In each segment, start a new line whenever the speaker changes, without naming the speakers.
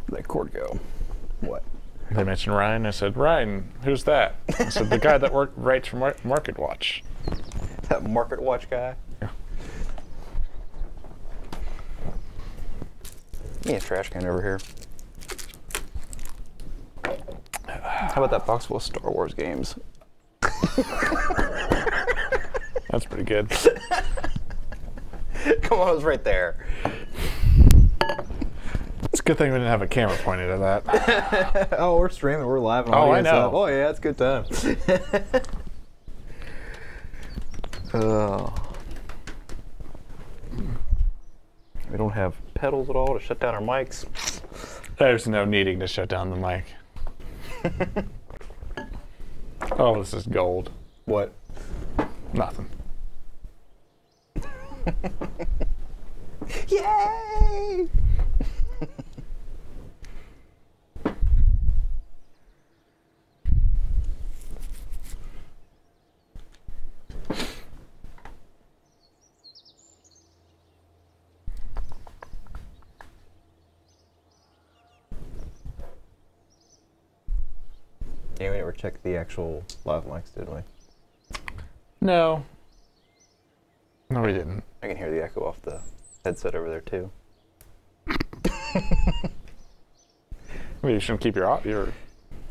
Let cord go. What?
They mentioned Ryan. I said, Ryan, who's that? I said, the guy that writes for Market Watch.
That Market Watch guy?
Yeah.
Give me a trash can over here. How about that box full of Star Wars games?
That's pretty good.
Come on, it was right there.
It's a good thing we didn't have a camera pointed at that.
Oh, we're streaming. We're live.
Oh, I know.
Stuff. Oh, yeah, it's a good time. We don't have pedals at all to shut down our mics.
There's no needing to shut down the mic. Oh, this is gold.
What?
Nothing.
Yay! Yeah, we never checked the actual live mics, did we?
No. No, we didn't.
I can hear the echo off the headset over there, too.
Well, you shouldn't keep your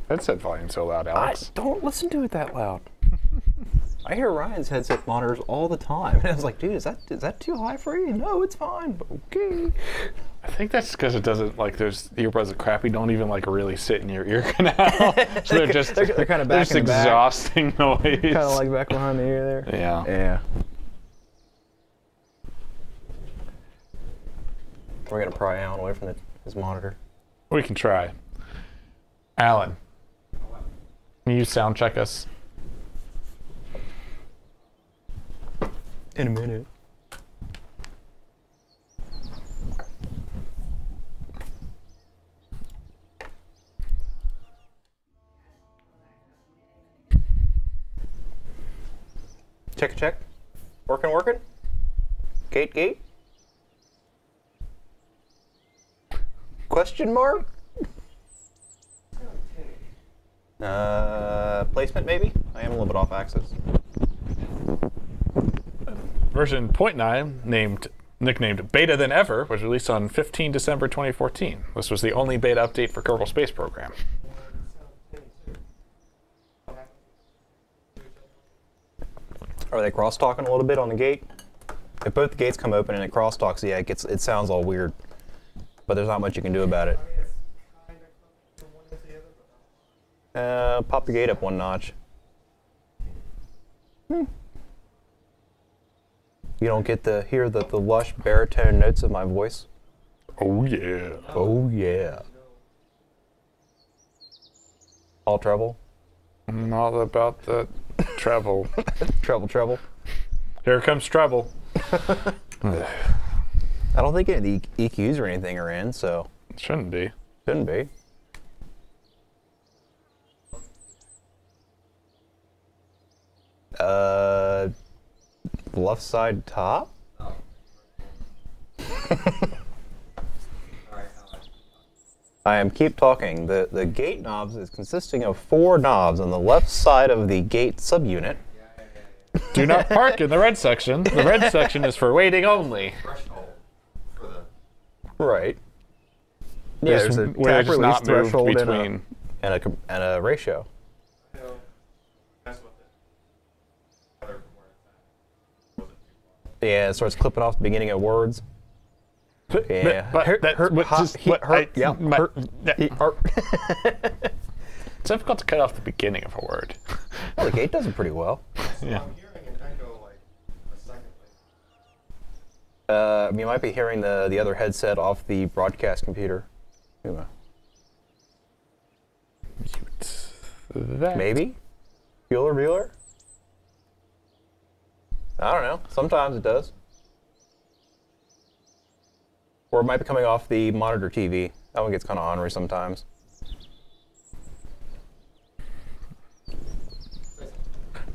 headset volume so loud, Alex.
Don't listen to it that loud. I hear Ryan's headset monitors all the time. And I was like, dude, is that too high for you? No, it's fine. Okay.
I think that's because it doesn't, like, those earbuds are crappy, don't even, like, really sit in your ear canal. So they're just,
they're kind of back in the back.
Exhausting noise.
Kind of like back behind the ear there.
Yeah.
Yeah. We're going to pry Alan away from his monitor.
We can try. Alan, can you sound check us?
In a minute. Check, check. Working, working. Gate, gate. Question mark? Placement maybe? I am a little bit off axis.
Version 0.9, nicknamed Beta Than Ever, was released on 15 December 2014. This was the only beta update for Kerbal Space Program.
Are they cross-talking a little bit on the gate? If both the gates come open and it cross-talks, yeah, it sounds all weird. But there's not much you can do about it. Pop the gate up one notch. You don't get to hear the lush baritone notes of my voice?
Oh yeah.
Oh yeah. All treble?
Not about the treble.
Treble, treble.
Here comes treble.
I don't think any EQs or anything are in, so.
Shouldn't be.
Shouldn't be. Left side top? Oh. I am keep talking. The gate knobs is consisting of 4 knobs on the left side of the gate subunit.
Do not park in the red section. The red section is for waiting only.
Right. Yeah, there's a tap release threshold and a ratio. Yeah, it starts clipping off the beginning of words. Yeah.
It's difficult to cut off the beginning of a word.
Well, the gate does it pretty well.
Yeah.
You might be hearing the other headset off the broadcast computer.
Mute that.
Maybe? Bueller? I don't know. Sometimes it does. Or it might be coming off the monitor TV. That one gets kind of ornery sometimes.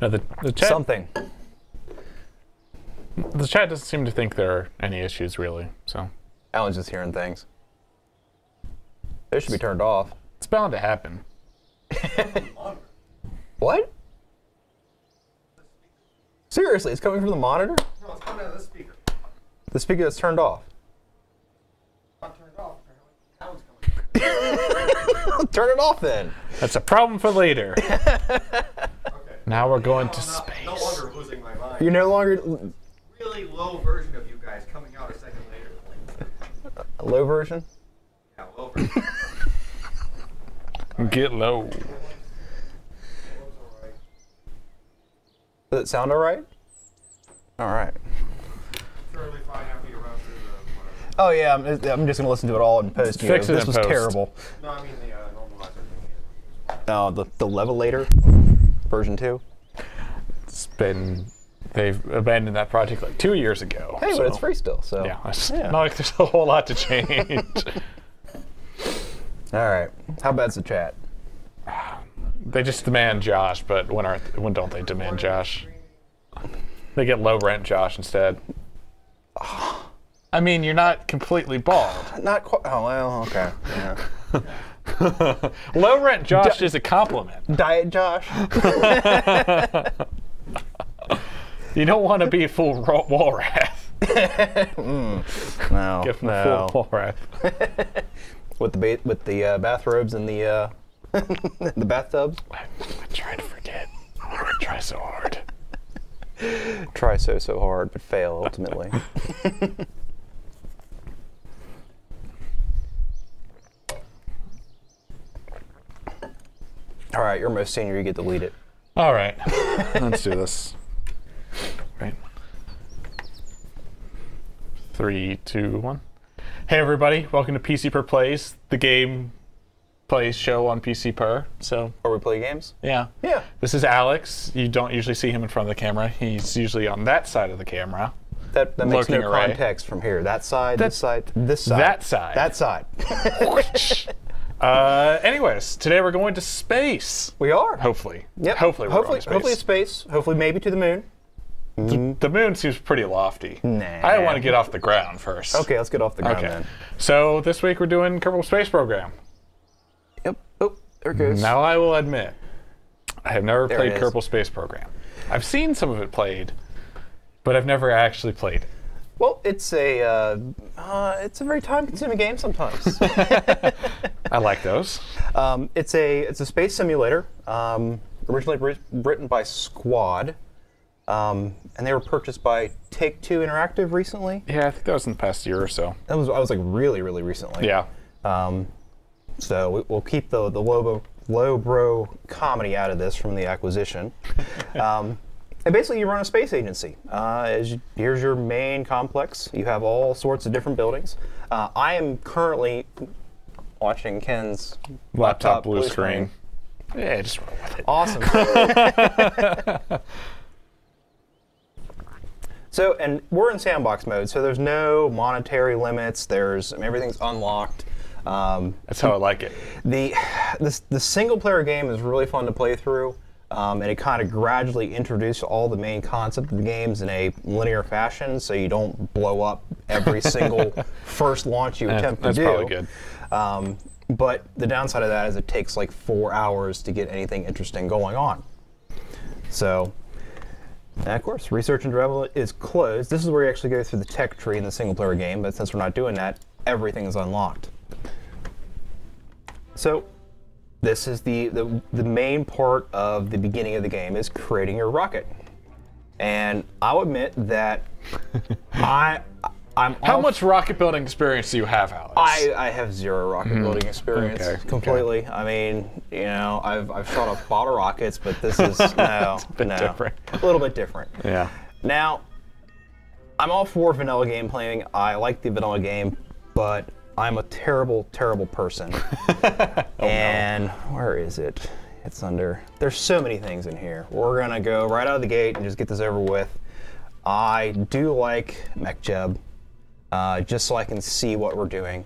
No, the chat.
Something.
The chat doesn't seem to think there are any issues really. So
Alan's just hearing things. They should be turned off.
it's bound to happen.
What? Seriously, it's coming from the monitor?
No, it's coming out of this speaker.
The speaker that's turned off.
Not turned off, apparently. Now it's coming.
Turn it off then.
That's a problem for later.
Okay.
Now we're going
No,
to
I'm
space.
no longer losing my mind.
You're no longer
Really low version of you guys coming out a second later.
a low version.
Yeah, low version.
Get low.
That was alright.
Does it sound all right? All right.
Fairly fine after you run through the whatever.
Oh yeah, I'm just gonna listen to it all in post.
Fix it
This
in
was
post.
terrible.
No, I mean the normalizer.
No, the levelator version 2.
They've abandoned that project like 2 years ago.
Hey,
so,
but it's free still. So
Yeah, it's
Yeah.
not like there's a whole lot to change.
All right. How bad's the chat?
They just demand Josh, but when don't they demand Josh? They get low rent Josh instead. I mean, you're not completely bald.
Not quite. Oh well. Okay. Yeah.
Low rent Josh is a compliment.
Diet Josh.
You don't want to be full Walrath.
No.
Give him
no.
full Walrath.
With the bathrobes and the the bathtubs.
I'm trying to forget. I try so hard.
Try so hard, but fail ultimately. All right, you're most senior. You get to lead it.
All right, let's do this. Right. 3, 2, 1. Hey everybody, welcome to PC Per Plays, the game plays show on PC Per. So
Or we play games.
yeah.
Yeah.
This is Alex. You don't usually see him in front of the camera. He's usually on that side of the camera.
That makes no
Looking array.
context from here. That side, this side, this side.
That side.
That side.
Anyways, today we're going to space.
We are.
Hopefully.
Yep.
Hopefully we're going to space.
Hopefully space. Hopefully maybe to the moon.
The moon seems pretty lofty.
Nah.
I want to get off the ground first.
Okay, let's get off the ground
Okay.
then.
So this week we're doing Kerbal Space Program.
Yep. Oh, there it goes.
Now I will admit, I have never
There
played
it is.
Kerbal Space Program. I've seen some of it played, but I've never actually played it.
Well, it's a very time-consuming game sometimes.
I like those.
It's a space simulator, originally written by Squad, and they were purchased by Take-Two Interactive recently.
Yeah, I think that was in the past year or so.
I was like really recently.
Yeah.
So we'll keep the lowbrow comedy out of this from the acquisition. And basically, you run a space agency. Here's your main complex. You have all sorts of different buildings. I am currently watching Ken's
Laptop blue screen. Yeah, just roll with it.
Awesome. So, and we're in sandbox mode, so there's no monetary limits. Everything's unlocked.
That's how I like it.
The single player game is really fun to play through, and it kind of gradually introduces all the main concept of the games in a linear fashion, so you don't blow up every single first launch you attempt to do.
That's probably good.
But the downside of that is it takes like 4 hours to get anything interesting going on. So, and of course, research and development is closed. This is where you actually go through the tech tree in the single player game, but since we're not doing that, everything is unlocked. So, this is the main part of the beginning of the game is creating your rocket. And I'll admit that I'm
How much rocket building experience do you have, Alex?
I have zero rocket building experience
Okay,
completely. I mean, you know, I've shot a lot of rockets, but this is no,
different.
a little bit different.
Yeah.
Now, I'm all for vanilla game playing. I like the vanilla game, but I'm a terrible person. And where is it? It's under. There's so many things in here. We're gonna go right out of the gate and just get this over with. I do like MechJeb. Just so I can see what we're doing.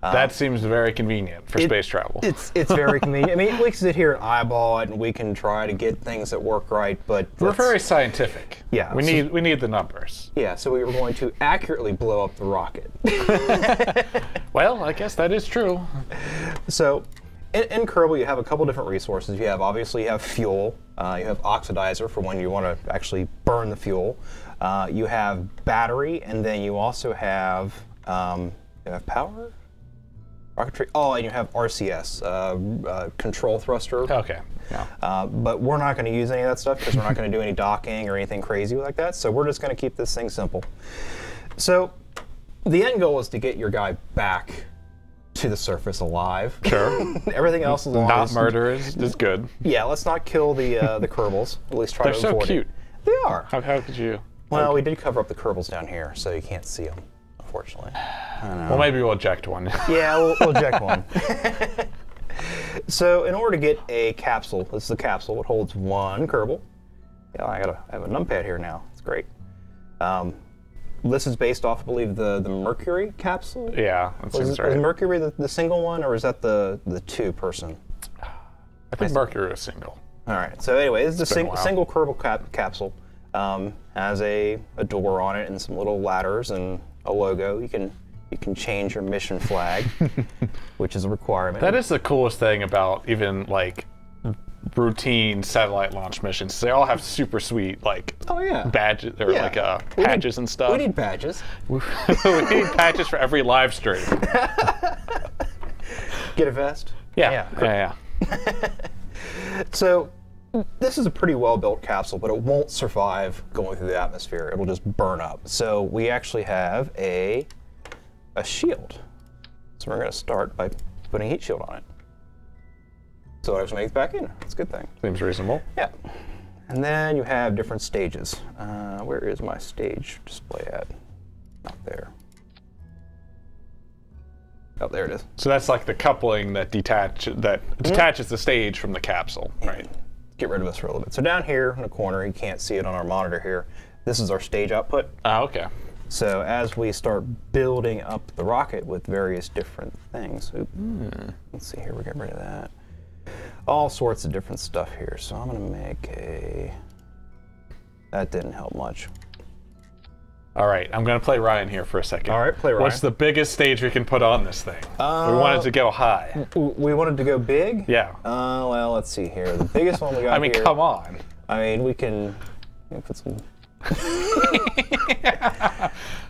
That seems very convenient for space travel.
It's very convenient. I mean, we can sit here and eyeball it, and we can try to get things that work right, but
We're very scientific.
Yeah,
we need the numbers.
Yeah, so we were going to accurately blow up the rocket.
Well, I guess that is true.
So, in Kerbal, you have a couple different resources. You have obviously you have fuel. You have oxidizer for when you want to actually burn the fuel. You have battery, and then you also have power. Rocketry. Oh, and you have RCS, control thruster.
Okay. Yeah.
But we're not going to use any of that stuff because we're not going to do any docking or anything crazy like that. So we're just going to keep this thing simple. So the end goal is to get your guy back to the surface alive.
Sure.
Everything else is
not murder is good.
Yeah, let's not kill the Kerbals. At least try
They're
to
so
avoid
cute.
it. They are.
How could you?
Well, we did cover up the Kerbals down here, so you can't see them, unfortunately.
Well, maybe we'll eject one.
Yeah, we'll eject one. So, in order to get a capsule, this is a capsule. It holds one Kerbal. Yeah, I have a numpad here now. It's great. This is based off, I believe, the Mercury capsule.
Yeah, that seems right.
Was Mercury the single one, or is that the two-person?
I think Mercury is single.
All right. So anyway, this is a single Kerbal capsule. Has a door on it and some little ladders and a logo. You can change your mission flag, which is a requirement.
That is the coolest thing about even like routine satellite launch missions. They all have super sweet badges or patches and stuff.
We need badges.
We need patches for every live stream.
Get a vest.
Yeah.
So this is a pretty well-built capsule, but it won't survive going through the atmosphere. It'll just burn up. So we actually have a shield. So we're going to start by putting a heat shield on it. So it actually makes it back in. That's a good thing.
Seems reasonable.
Yeah. And then you have different stages. Where is my stage display at? Not there. Oh, there it is.
So that's like the coupling that detaches the stage from the capsule, right?
Get rid of this for a little bit. So down here in the corner, you can't see it on our monitor here. This is our stage output.
Oh, okay.
So as we start building up the rocket with various different things, let's see here, we're getting rid of that. All sorts of different stuff here. So I'm going to make that didn't help much.
All right, I'm going to play Ryan here for a second.
All right, play Ryan.
What's the biggest stage we can put on this thing? We wanted to go high.
We wanted to go big?
Yeah.
Well, let's see here. The biggest one we got
I mean,
here,
come on.
I mean, we can put some...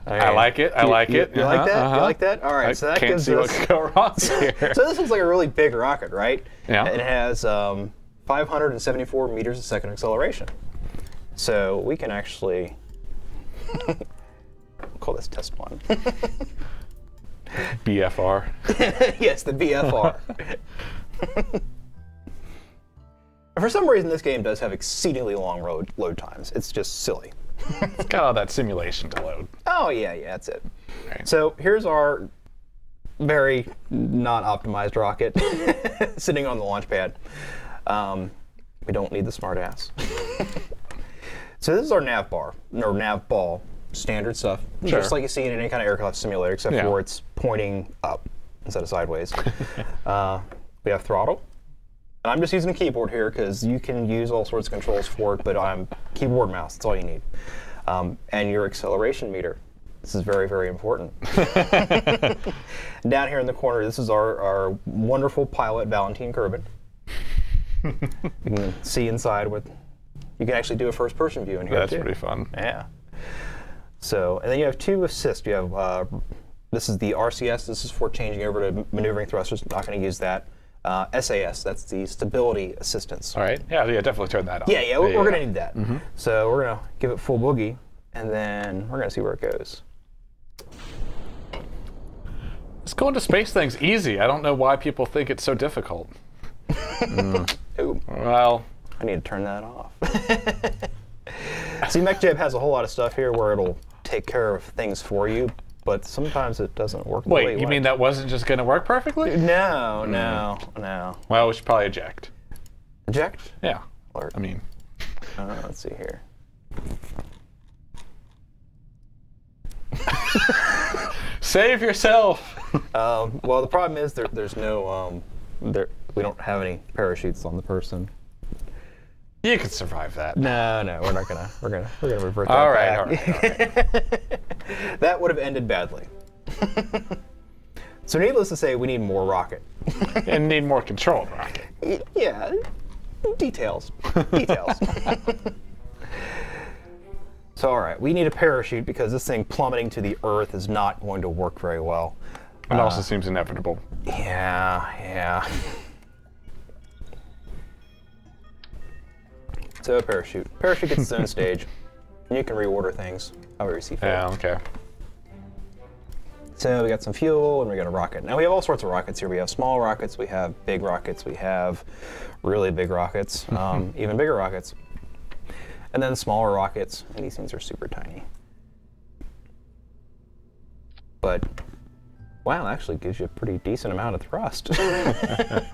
I like it. I like it.
You like that? You like that? All right. So that
can't
gives
see
us...
what could go wrong here.
So this looks like a really big rocket, right?
Yeah.
It has 574 meters a second acceleration. So we can actually call this test one.
BFR.
Yes, the BFR. For some reason, this game does have exceedingly long load times. It's just silly.
It's got all that simulation to load.
Oh, yeah, that's it.
Right.
So here's our very not optimized rocket sitting on the launch pad. We don't need the smartass. So this is our nav bar, or nav ball, standard stuff.
Sure.
Just like you see in any kind of aircraft simulator, except for it's pointing up instead of sideways. We have throttle. And I'm just using a keyboard here because you can use all sorts of controls for it, but I'm keyboard mouse, that's all you need. And your acceleration meter. This is very, very important. Down here in the corner, this is our wonderful pilot, Valentin Kerbin. You can see inside with, you can actually do a first-person view in here.
That's
too.
pretty fun.
Yeah. So, and then you have two assists. You have, this is the RCS. This is for changing over to maneuvering thrusters. Not going to use that. SAS, that's the stability assistance.
All right. Yeah, definitely turn that on.
Yeah, we're going to need that. So we're going to give it full boogie, and then we're going to see where it goes.
This going to space thing's easy. I don't know why people think it's so difficult.
Ooh.
Well,
I need to turn that off. See, MechJeb has a whole lot of stuff here where it'll take care of things for you, but sometimes it doesn't work the way
wait, you mean that wasn't just going to work perfectly?
No.
Well, we should probably eject.
Eject?
Yeah.
Or,
I mean,
let's see here.
Save yourself.
Well, the problem is there's no we don't have any parachutes on the person.
You could survive that.
No, we're gonna revert that
All
back.
right.
That would have ended badly. So needless to say, we need more rocket.
And need more controlled rocket.
Yeah, details. So all right, we need a parachute because this thing plummeting to the Earth is not going to work very well.
It also seems inevitable.
Yeah. So a parachute. Parachute gets its own stage. And you can reorder things however you see fit.
Yeah, okay.
So we got some fuel and we got a rocket. Now we have all sorts of rockets here. We have small rockets, we have big rockets, we have really big rockets, even bigger rockets. And then smaller rockets, and these things are super tiny. But, wow, it actually gives you a pretty decent amount of thrust. I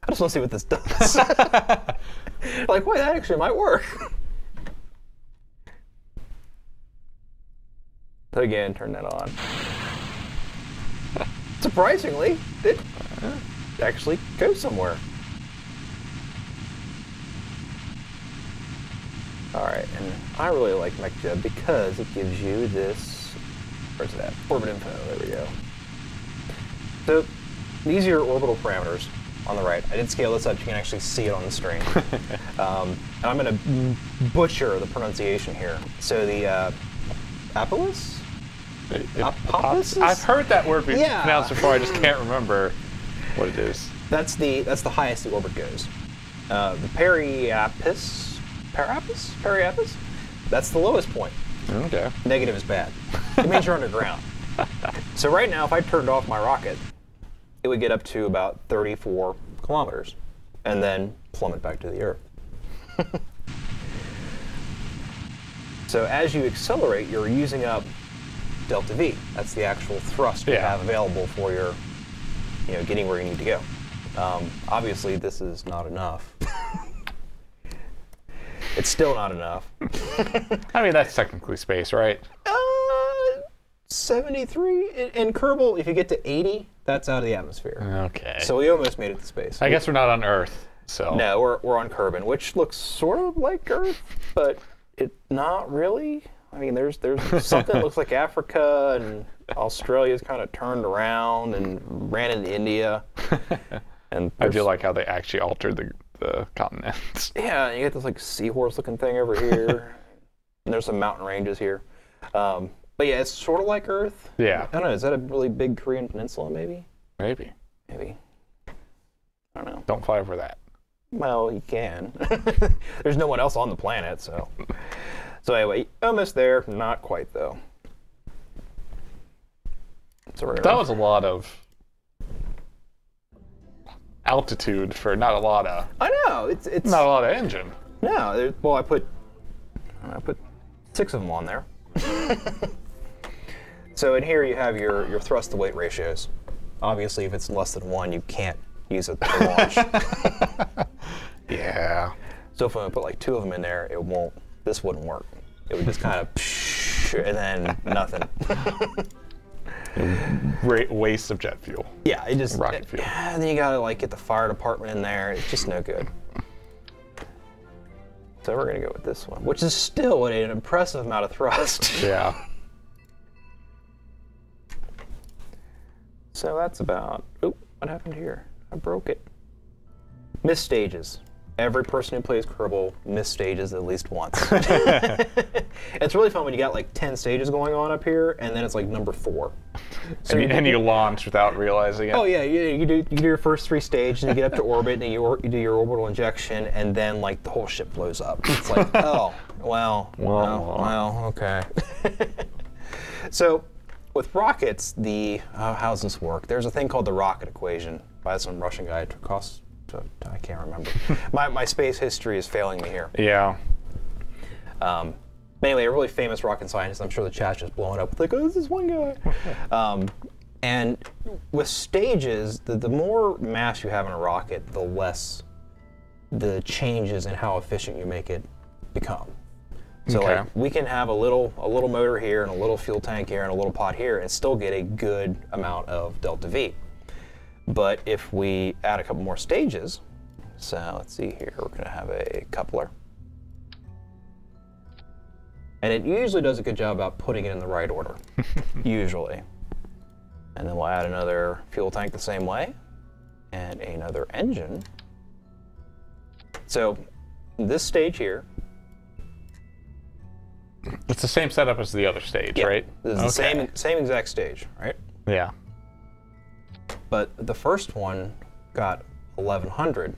just want to see what this does. Like, why, that actually might work. Again, turn that on. Surprisingly, it actually goes somewhere. Alright, and I really like MechJeb because it gives you this, where's that? Orbit info, there we go. So, these are your orbital parameters on the right. I did scale this up, you can actually see it on the screen. And I'm going to butcher the pronunciation here. So the Apophis? Apophis?
I've heard that word be
Yeah.
pronounced before, I just can't remember what it is.
That's the highest the orbit goes. The Periapis, that's the lowest point.
Okay.
Negative is bad. It means you're underground. So right now, if I turned off my rocket, it would get up to about 34 kilometers and then plummet back to the Earth. So as you accelerate, you're using up delta V. That's the actual thrust you have available for your, getting where you need to go. Obviously, this is not enough. It's still not enough.
I mean, that's technically space, right?
73 in Kerbal. If you get to 80, that's out of the atmosphere.
Okay.
So we almost made it to space.
I guess we're not on Earth, so.
No, we're on Kerbin, which looks sort of like Earth, but it not really. I mean, there's something that looks like Africa, and Australia's kind of turned around and ran into India. And
I do like how they actually altered the continents.
Yeah, you get this like seahorse-looking thing over here, and there's some mountain ranges here. But yeah, it's sort of like Earth.
Yeah.
I don't know. Is that a really big Korean peninsula? Maybe.
Maybe.
I don't know.
Don't fly over that.
Well, you can. There's no one else on the planet, so. So anyway, almost there. Not quite though. So
That was a lot of altitude for not a lot of.
I know. It's
not a lot of engine.
No. Well, I put 6 of them on there. So in here you have your thrust to weight ratios. Obviously, if it's less than 1, you can't use it to launch.
Yeah.
So if I put like 2 of them in there, this wouldn't work. It would just kind of and then nothing.
Waste of jet fuel.
Yeah, it just
rocket fuel.
And then you gotta like get the fire department in there. It's just no good. So we're gonna go with this one, which is still an impressive amount of thrust.
Yeah.
So that's about. Oop, what happened here? I broke it. Missed stages. Every person who plays Kerbal missed stages at least once. It's really fun when you got like 10 stages going on up here, and then it's like number 4. So
and you launch without realizing it.
Oh yeah, you do your first 3 stages, and you get up to orbit, and you do your orbital injection, and then like the whole ship blows up. It's like, oh, well, okay. So with rockets, how does this work? There's a thing called the rocket equation by some Russian guy. It costs. I can't remember. My space history is failing me here.
Yeah.
Anyway, a really famous rocket scientist, I'm sure the chat's just blowing up with like, oh, this is one guy. And with stages, the more mass you have in a rocket, the less the changes in how efficient you make it become. So
Okay.
like we can have a little motor here and a little fuel tank here and a little pod here and still get a good amount of delta V. But if we add a couple more stages, so let's see here, we're going to have a coupler. And it usually does a good job about putting it in the right order, usually. And then we'll add another fuel tank the same way, and another engine. So this stage here,
It's the same setup as the other stage, right?
this is the same exact stage, right?
Yeah.
But the first one got 1100,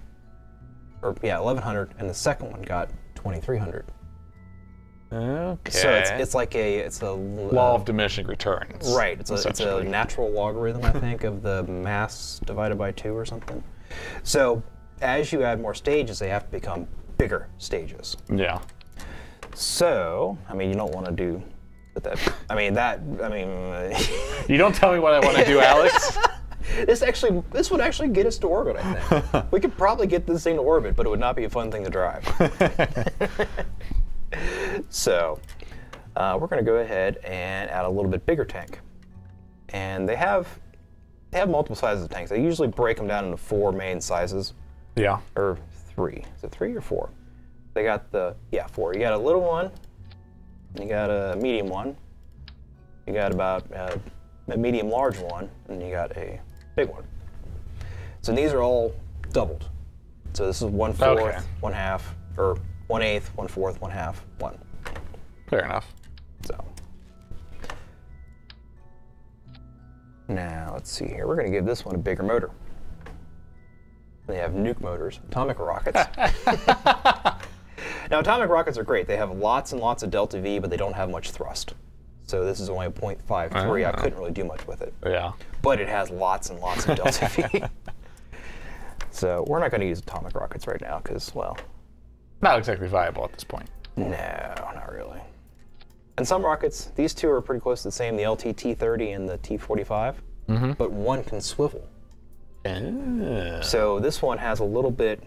or yeah, 1100, and the second one got 2300.
Okay.
So it's like it's a
law of diminishing returns.
right. It's a
essentially.
natural logarithm, I think, of the mass divided by 2 or something. So as you add more stages, they have to become bigger stages.
Yeah.
So I mean, you don't want to do that. I mean
You don't tell me what I want to do, Alex.
this would actually get us to orbit, I think. We could probably get this thing to orbit, but it would not be a fun thing to drive. So we're going to go ahead and add a little bit bigger tank. And they have multiple sizes of tanks. They usually break them down into 4 main sizes.
Yeah.
Or 3. Is it 3 or 4? They got 4. You got a little one, you got a medium one, you got about a medium large one, and you got a big one. So these are all doubled. So this is 1/4,
Okay.
1/2, or 1/8, 1/4, 1/2, 1.
Fair enough.
So now let's see here. We're going to give this one a bigger motor. They have nuke motors, atomic rockets. Now, atomic rockets are great. They have lots and lots of delta V, but they don't have much thrust. So this is only a 0.53. I couldn't really do much with it.
Yeah.
But it has lots and lots of delta V. So we're not going to use atomic rockets right now because, well,
Not exactly viable at this point.
no, not really. And some rockets, these two are pretty close to the same, the LT-T30 and the T-45, but one can swivel. So this one has a little bit,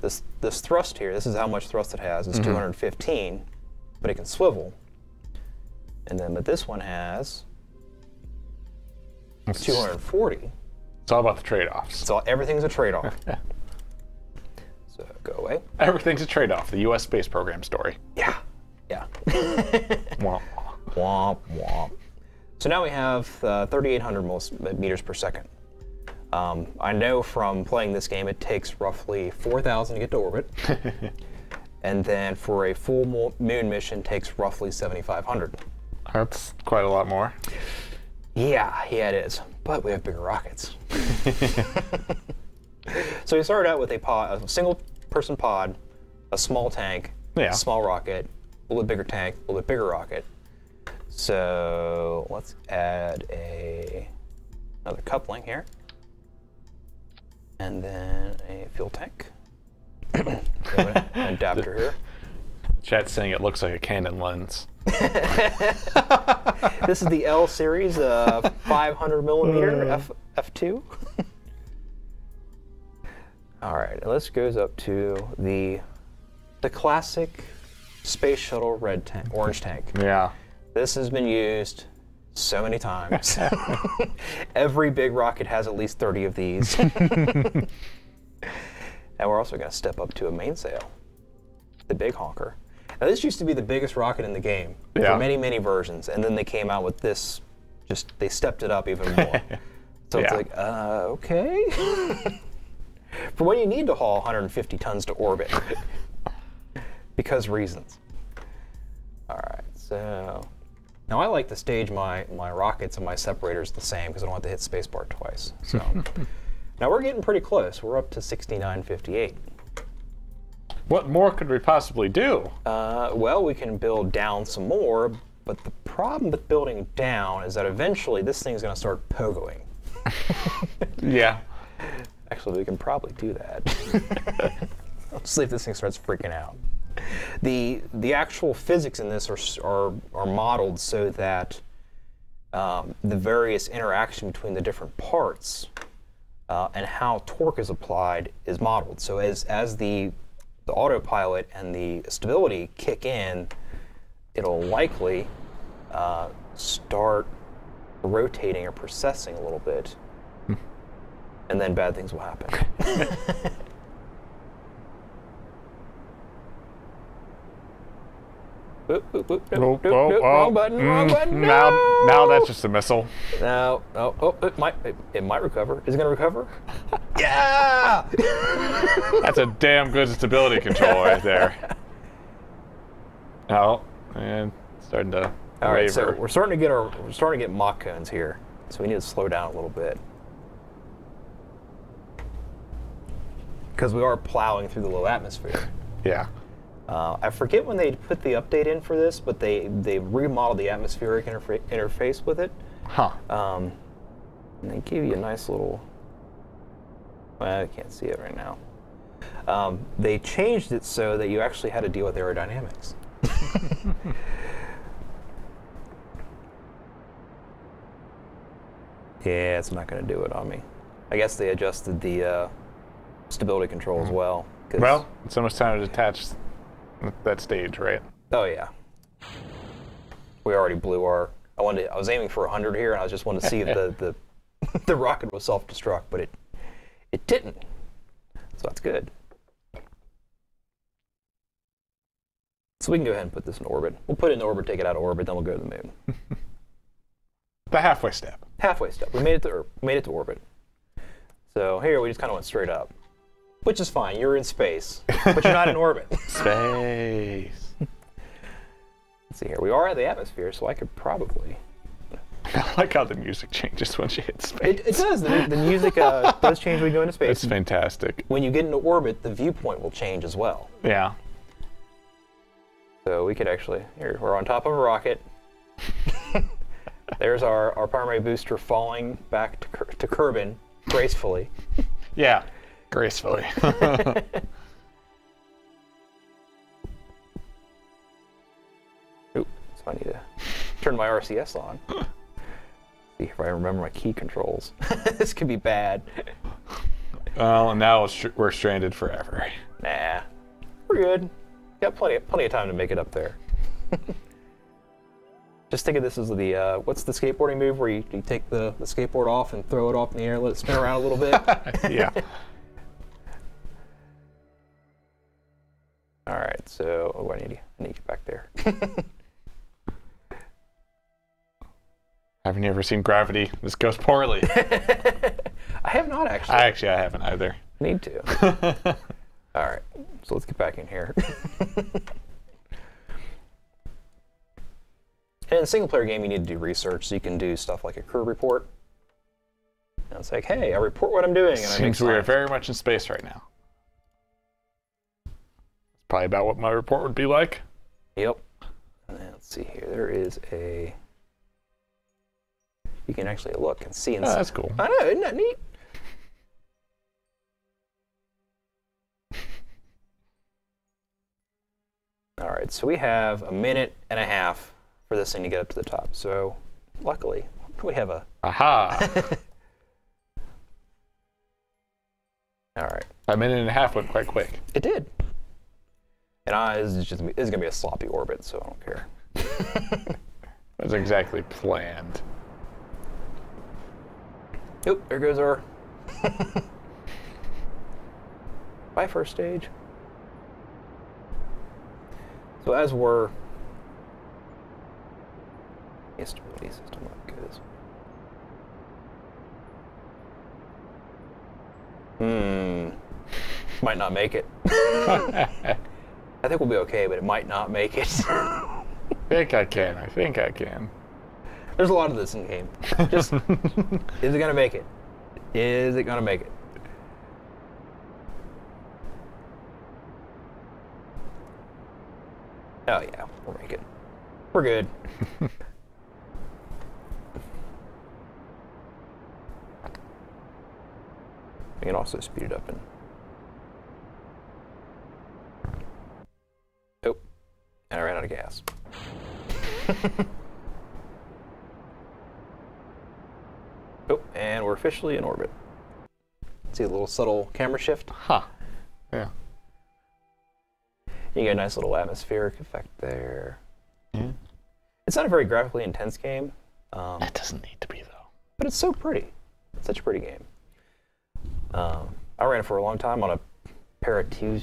this thrust here, this is how much thrust it has, it's 215, but it can swivel. And then, but this one has 240.
It's all about the trade-offs.
So everything's a trade-off. So go away.
Everything's a trade-off. The U.S. space program story.
Yeah, yeah.
Well,
Womp, womp. So now we have 3,800 meters per second. I know from playing this game it takes roughly 4,000 to get to orbit. And then for a full moon mission takes roughly 7,500.
that's quite a lot more.
Yeah, it is. But we have bigger rockets. So we started out with a single person pod, a small tank,
Yeah.
a small rocket, a little bit bigger tank, a little bit bigger rocket. So let's add another coupling here. And then a fuel tank. An adapter here.
Chat's saying it looks like a Canon lens.
This is the L series 500 millimeter f2. All right, and this goes up to the classic space shuttle orange tank.
Yeah.
This has been used so many times. Every big rocket has at least 30 of these. And we're also going to step up to a mainsail, the big honker. Now this used to be the biggest rocket in the game for many, many versions, and then they came out with this, they stepped it up even more. So it's like, okay. For when you need to haul 150 tons to orbit. Because reasons. All right, so now I like to stage my rockets and my separators the same because I don't have to hit spacebar twice. So now we're getting pretty close. We're up to 6958.
What more could we possibly do?
Well, we can build down some more, but the problem with building down is that eventually this thing's going to start pogoing.
Yeah.
Actually, we can probably do that. Let's see if this thing starts freaking out. The actual physics in this are modeled so that the various interaction between the different parts and how torque is applied is modeled. So as the the autopilot and the stability kick in, it'll likely start rotating or processing a little bit, and then bad things will happen. Wrong button, wrong button. No!
Now that's just a missile.
No, it might recover. Is it going to recover? Yeah!
That's a damn good stability control right there. Oh, and starting to
All right, so
waver.
we're starting to get Mach cones here, so we need to slow down a little bit because we are plowing through the low atmosphere.
Yeah.
I forget when they put the update in for this, but they remodeled the atmospheric interface with it.
Huh.
And they gave you a nice little. Well, I can't see it right now. They changed it so that you actually had to deal with aerodynamics. Yeah, it's not going to do it on me. I guess they adjusted the stability control as well.
Well, it's almost time to detach that stage, right?
Oh yeah. We already blew our. I was aiming for 100 here, and I just wanted to see if the rocket was self-destruct, but it didn't. So that's good. So we can go ahead and put this in orbit. We'll put it in orbit, take it out of orbit, then we'll go to the moon.
The halfway step.
Halfway step. We made it to orbit. So here we just kind of went straight up, which is fine. You're in space, but you're not in orbit.
Space.
Let's see here. We are at the atmosphere, so I could probably.
I like how the music changes when you hit space.
It does. The music does change when you go into space.
It's fantastic.
When you get into orbit, the viewpoint will change as well.
Yeah.
So we could actually, here, we're on top of a rocket. There's our primary booster falling back to Kerbin gracefully.
Yeah, gracefully.
Oop, so I need to turn my RCS on. See if I remember my key controls. This could be bad.
Well, and now we're stranded forever.
Nah, we're good. Got plenty of time to make it up there. Just think of this as the, what's the skateboarding move where you take the skateboard off and throw it off in the air, let it spin around a little bit?
Yeah.
All right, so I need to get back there.
Haven't you ever seen Gravity? This goes poorly.
I have not actually.
I haven't either.
Need to. All right, so let's get back in here. And in a single-player game, you need to do research, so you can do stuff like a crew report. And it's like, hey, I report what I'm doing. And
Seems we are very much in space right now. It's probably about what my report would be like.
Yep. And then let's see here. There is a. You can actually look and see.
Oh, that's cool.
I know, isn't that neat? All right, so we have a minute and a half for this thing to get up to the top. So, luckily, we have a.
Aha!
All right.
A minute and a half went quite quick.
It did. And this is going to be a sloppy orbit, so I don't care.
That's exactly planned.
Yep, there goes our. Bye, first stage. So as we're. Stability system, that goes. Might not make it. I think we'll be okay, but it might not make it.
I think I can.
There's a lot of this in the game. Just, is it gonna make it? Is it gonna make it? Oh yeah, we'll make it. We're good. We can also speed it up and. Oh, and I ran out of gas. Oh, and we're officially in orbit. See a little subtle camera shift?
Huh. Yeah.
You get a nice little atmospheric effect there.
Yeah.
It's not a very graphically intense game.
That doesn't need to be, though.
But it's so pretty. It's such a pretty game. I ran it for a long time on a pair of two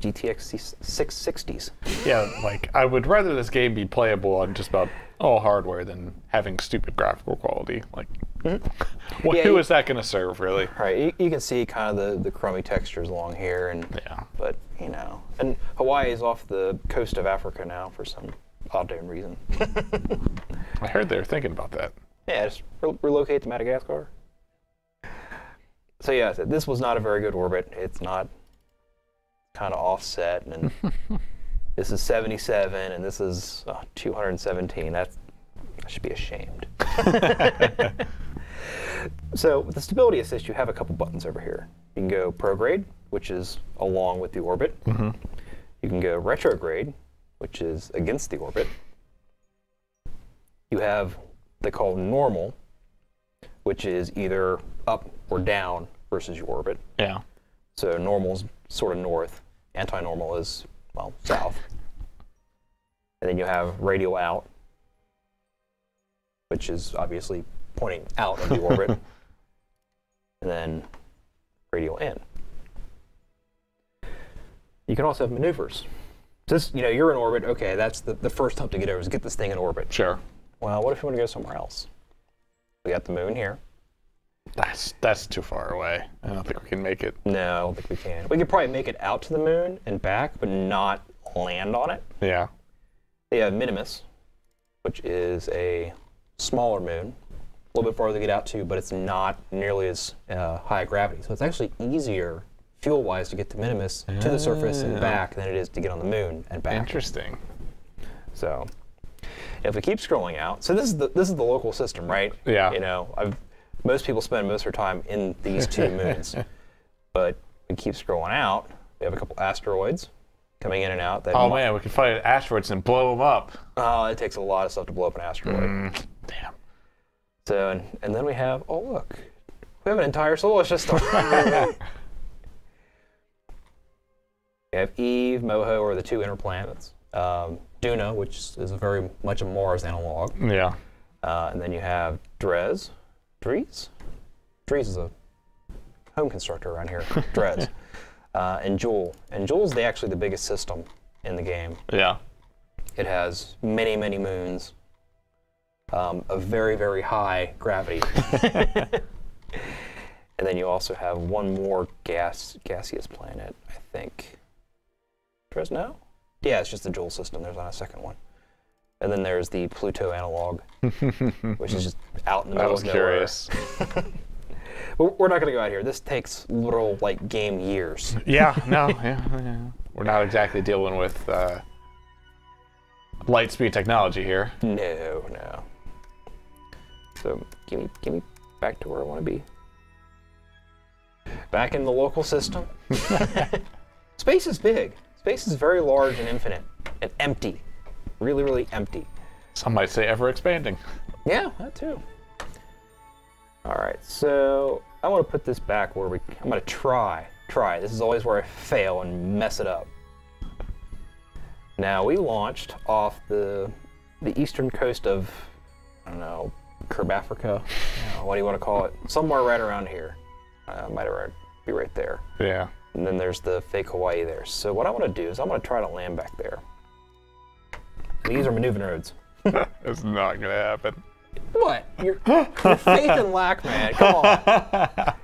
GTX 660s.
Yeah, like, I would rather this game be playable on just about all hardware than having stupid graphical quality. Like, who is that going to serve, really?
Right, you can see kind of the crummy textures along here, and but you know, and Hawaii is off the coast of Africa now for some odd damn reason.
I heard they were thinking about that.
Yeah, just relocate to Madagascar. So yeah, this was not a very good orbit. It's not kind of offset, and this is 77, and this is 217. I should be ashamed. So with the stability assist, you have a couple buttons over here. You can go prograde, which is along with the orbit. You can go retrograde, which is against the orbit. You have they call normal, which is either up or down versus your orbit.
Yeah.
So normal's sort of north, anti-normal is, well, south. And then you have radial out, which is obviously pointing out of the orbit. And then radial in. You can also have maneuvers. This, you know, you're in orbit, okay, that's the first hump to get over is get this thing in orbit.
Sure.
Well, what if you want to go somewhere else? We got the moon here.
That's too far away. I don't think we can make it.
No, I don't think we can. We could probably make it out to the moon and back, but not land on it.
Yeah.
They have Minimus, which is a smaller moon, a little bit farther to get out to, but it's not nearly as high gravity. So it's actually easier, fuel-wise, to get the Minimus to the surface and back than it is to get on the moon and back.
Interesting.
So if we keep scrolling out, so this is the local system, right?
Yeah.
You know, most people spend most of their time in these two moons, but we keep scrolling out. We have a couple asteroids coming in and out.
Oh man, we can fight asteroids and blow them up.
Oh, it takes a lot of stuff to blow up an asteroid.
Damn.
So, and then we have, oh look, we have an entire solar system. We have Eve, Moho are the two inner planets. Duna, which is very much a Mars analog.
Yeah.
And then you have Dres. Dries is a home constructor around here. Dres. And Jool. And Jool's actually the biggest system in the game.
Yeah.
It has many, many moons. A very, very high gravity. And then you also have one more gaseous planet, I think. Dres, no? Yeah, it's just the Jool system. There's not a second one. And then there's the Pluto analog, which is just out in the middle of nowhere.
Curious.
But we're not going to go out here. This takes literal, like, game years.
Yeah, yeah. We're not exactly dealing with light speed technology here.
No. So give me back to where I want to be. Back in the local system. Space is big. Space is very large and infinite and empty. Really, really empty.
Some might say ever expanding.
Yeah, that too. All right, so I want to put this back where I'm going to try. This is always where I fail and mess it up. Now, we launched off the eastern coast of, I don't know, Kerbal Africa. What do you want to call it? Somewhere right around here. Might be right there.
Yeah.
And then there's the fake Hawaii there. So what I want to do is I'm going to try to land back there. These are maneuver nodes.
It's not going to happen.
What? Your faith in lack, man. Come on.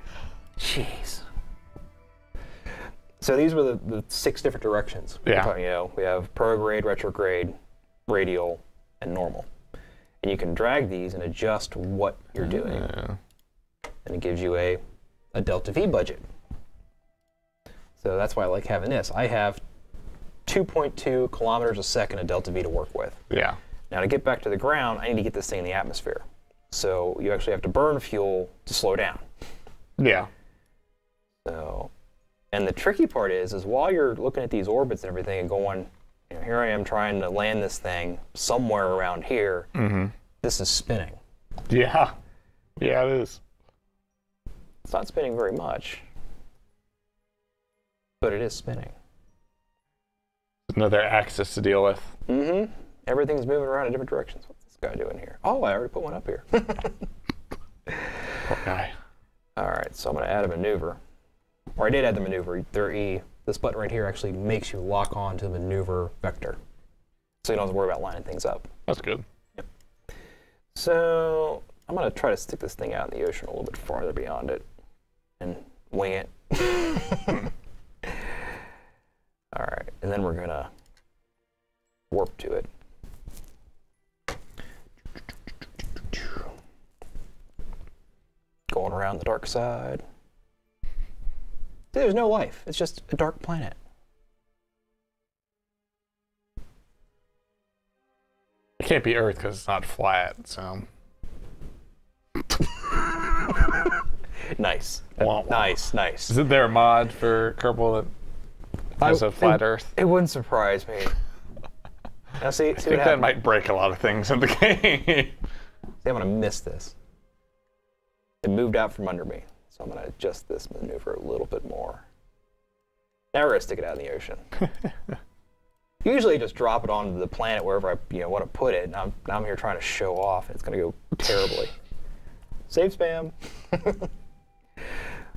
Jeez. So these were the 6 different directions.
Yeah.
You know, we have prograde, retrograde, radial, and normal. And you can drag these and adjust what you're doing. And it gives you a delta V budget. So that's why I like having this. I have 2.2 kilometers a second of delta V to work with.
Yeah.
Now to get back to the ground, I need to get this thing in the atmosphere. So you actually have to burn fuel to slow down.
Yeah.
So, and the tricky part is while you're looking at these orbits and everything and going, you know, here I am trying to land this thing somewhere around here, this is spinning.
Yeah. Yeah, it is.
It's not spinning very much, but it is spinning.
Another axis to deal with.
Mm-hmm. Everything's moving around in different directions. What's this guy doing here? Oh, I already put one up here.
Poor guy.
All right, so I'm going to add a maneuver. Or I did add the maneuver. There E. This button right here actually makes you lock on to the maneuver vector. So you don't have to worry about lining things up.
That's good.
Yep. So I'm going to try to stick this thing out in the ocean a little bit farther beyond it and wing it. All right, and then we're going to warp to it. Going around the dark side. See, there's no life. It's just a dark planet.
It can't be Earth because it's not flat, so.
Nice.
Wah, wah.
Nice, nice.
Isn't there a mod for Kerbal that has a flat Earth?
It wouldn't surprise me. Now see
I
what
think that
happens.
might break a lot of things in the game.
See, I'm going to miss this. It moved out from under me, so I'm going to adjust this maneuver a little bit more. Now we're going to stick it out in the ocean. Usually just drop it onto the planet wherever I want to put it. Now I'm here trying to show off, and it's going to go terribly. Save spam.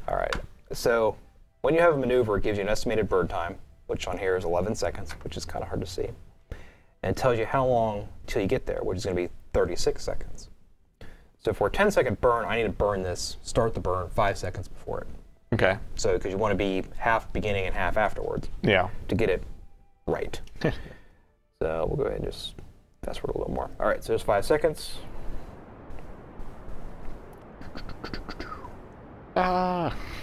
All right. So when you have a maneuver, it gives you an estimated bird time, which on here is 11 seconds, which is kind of hard to see. And it tells you how long till you get there, which is going to be 36 seconds. So for a 10-second burn, I need to burn this, start the burn 5 seconds before it.
Okay.
So because you want to be half beginning and half afterwards.
Yeah.
To get it right. So we'll go ahead and just fast forward a little more. All right, so there's 5 seconds.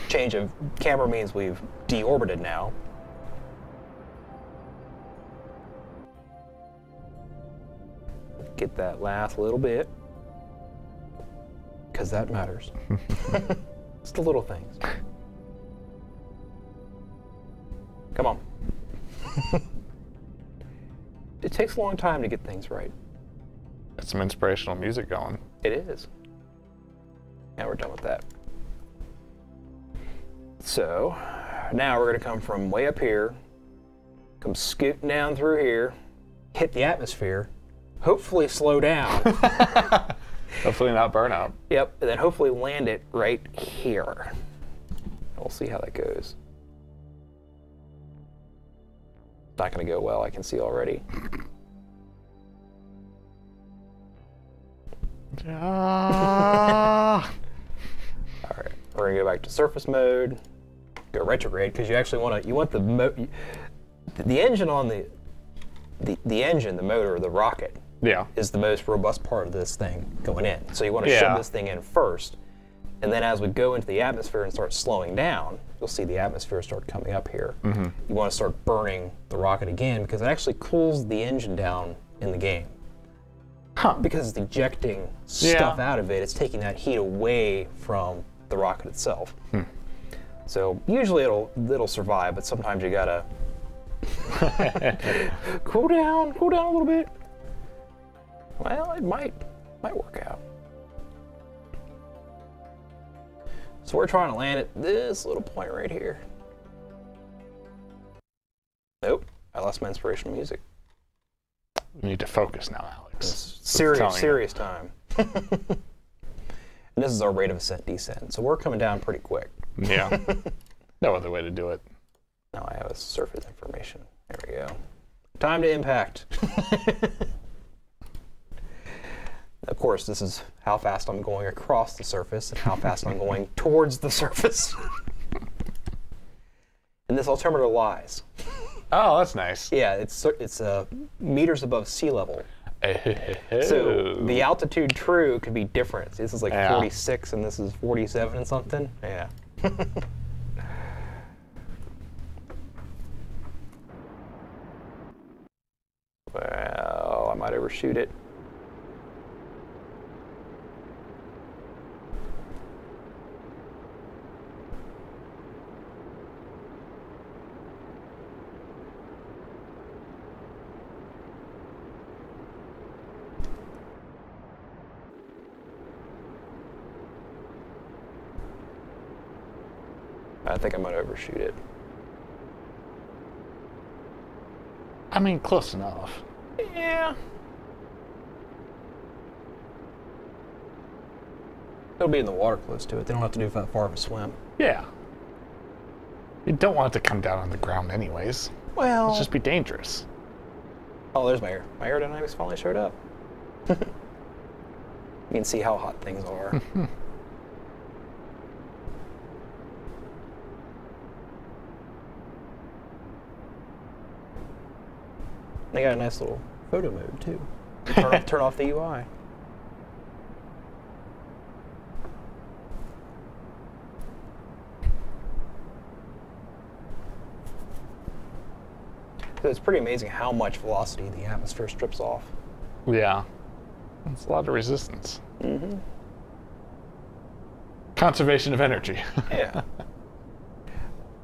Change of camera means we've deorbited now. Get that last little bit, because that matters. It's the little things. Come on. It takes a long time to get things right.
That's some inspirational music going.
It is. Now we're done with that. So now we're going to come from way up here, come scooting down through here, hit the atmosphere, hopefully slow down.
Hopefully not burn out.
Yep, and then hopefully land it right here. We'll see how that goes. It's not going to go well, I can see already. All right, we're going to go back to surface mode, go retrograde, because you actually want to, the engine on the engine, the motor, the rocket, is the most robust part of this thing going in. So you want to shove this thing in first, and then as we go into the atmosphere and start slowing down, you'll see the atmosphere start coming up here. Mm-hmm. You want to start burning the rocket again because it actually cools the engine down in the game. Because it's ejecting stuff out of it, it's taking that heat away from the rocket itself. So usually it'll survive, but sometimes you gotta cool down a little bit. Well, it might work out. So we're trying to land at this little point right here. Nope, I lost my inspirational music.
You need to focus now, Alex.
Serious time. And this is our rate of ascent descent, so we're coming down pretty quick.
Yeah. No other way to do it.
Now I have a surface information. There we go. Time to impact. Of course, this is how fast I'm going across the surface and how fast I'm going towards the surface. And this altimeter lies.
Oh, that's nice.
Yeah, it's meters above sea level. So the altitude true could be different. This is like 46 and this is 47 and something. Yeah. Well, I might overshoot it. I think I might overshoot it.
I mean, close enough.
Yeah. It'll be in the water close to it. They don't have to do that far of a swim.
Yeah. You don't want it to come down on the ground anyways.
Well...
It'll just be dangerous.
Oh, there's my air. My aerodynamics finally showed up. You can see how hot things are. They got a nice little photo mode too. Turn off the UI. So it's pretty amazing how much velocity the atmosphere strips off.
Yeah. It's a lot of resistance.
Mm-hmm.
Conservation of energy.
Yeah.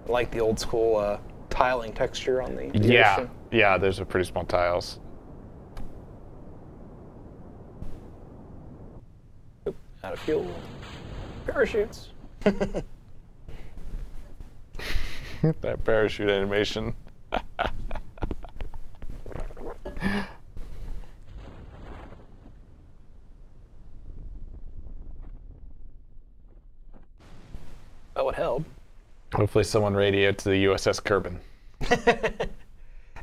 I like the old school tiling texture on the
Yeah.
ocean.
Yeah, those are pretty small tiles.
Oop, out of fuel. Parachutes.
That parachute animation.
That would help.
Hopefully someone radioed to the USS Kerbal.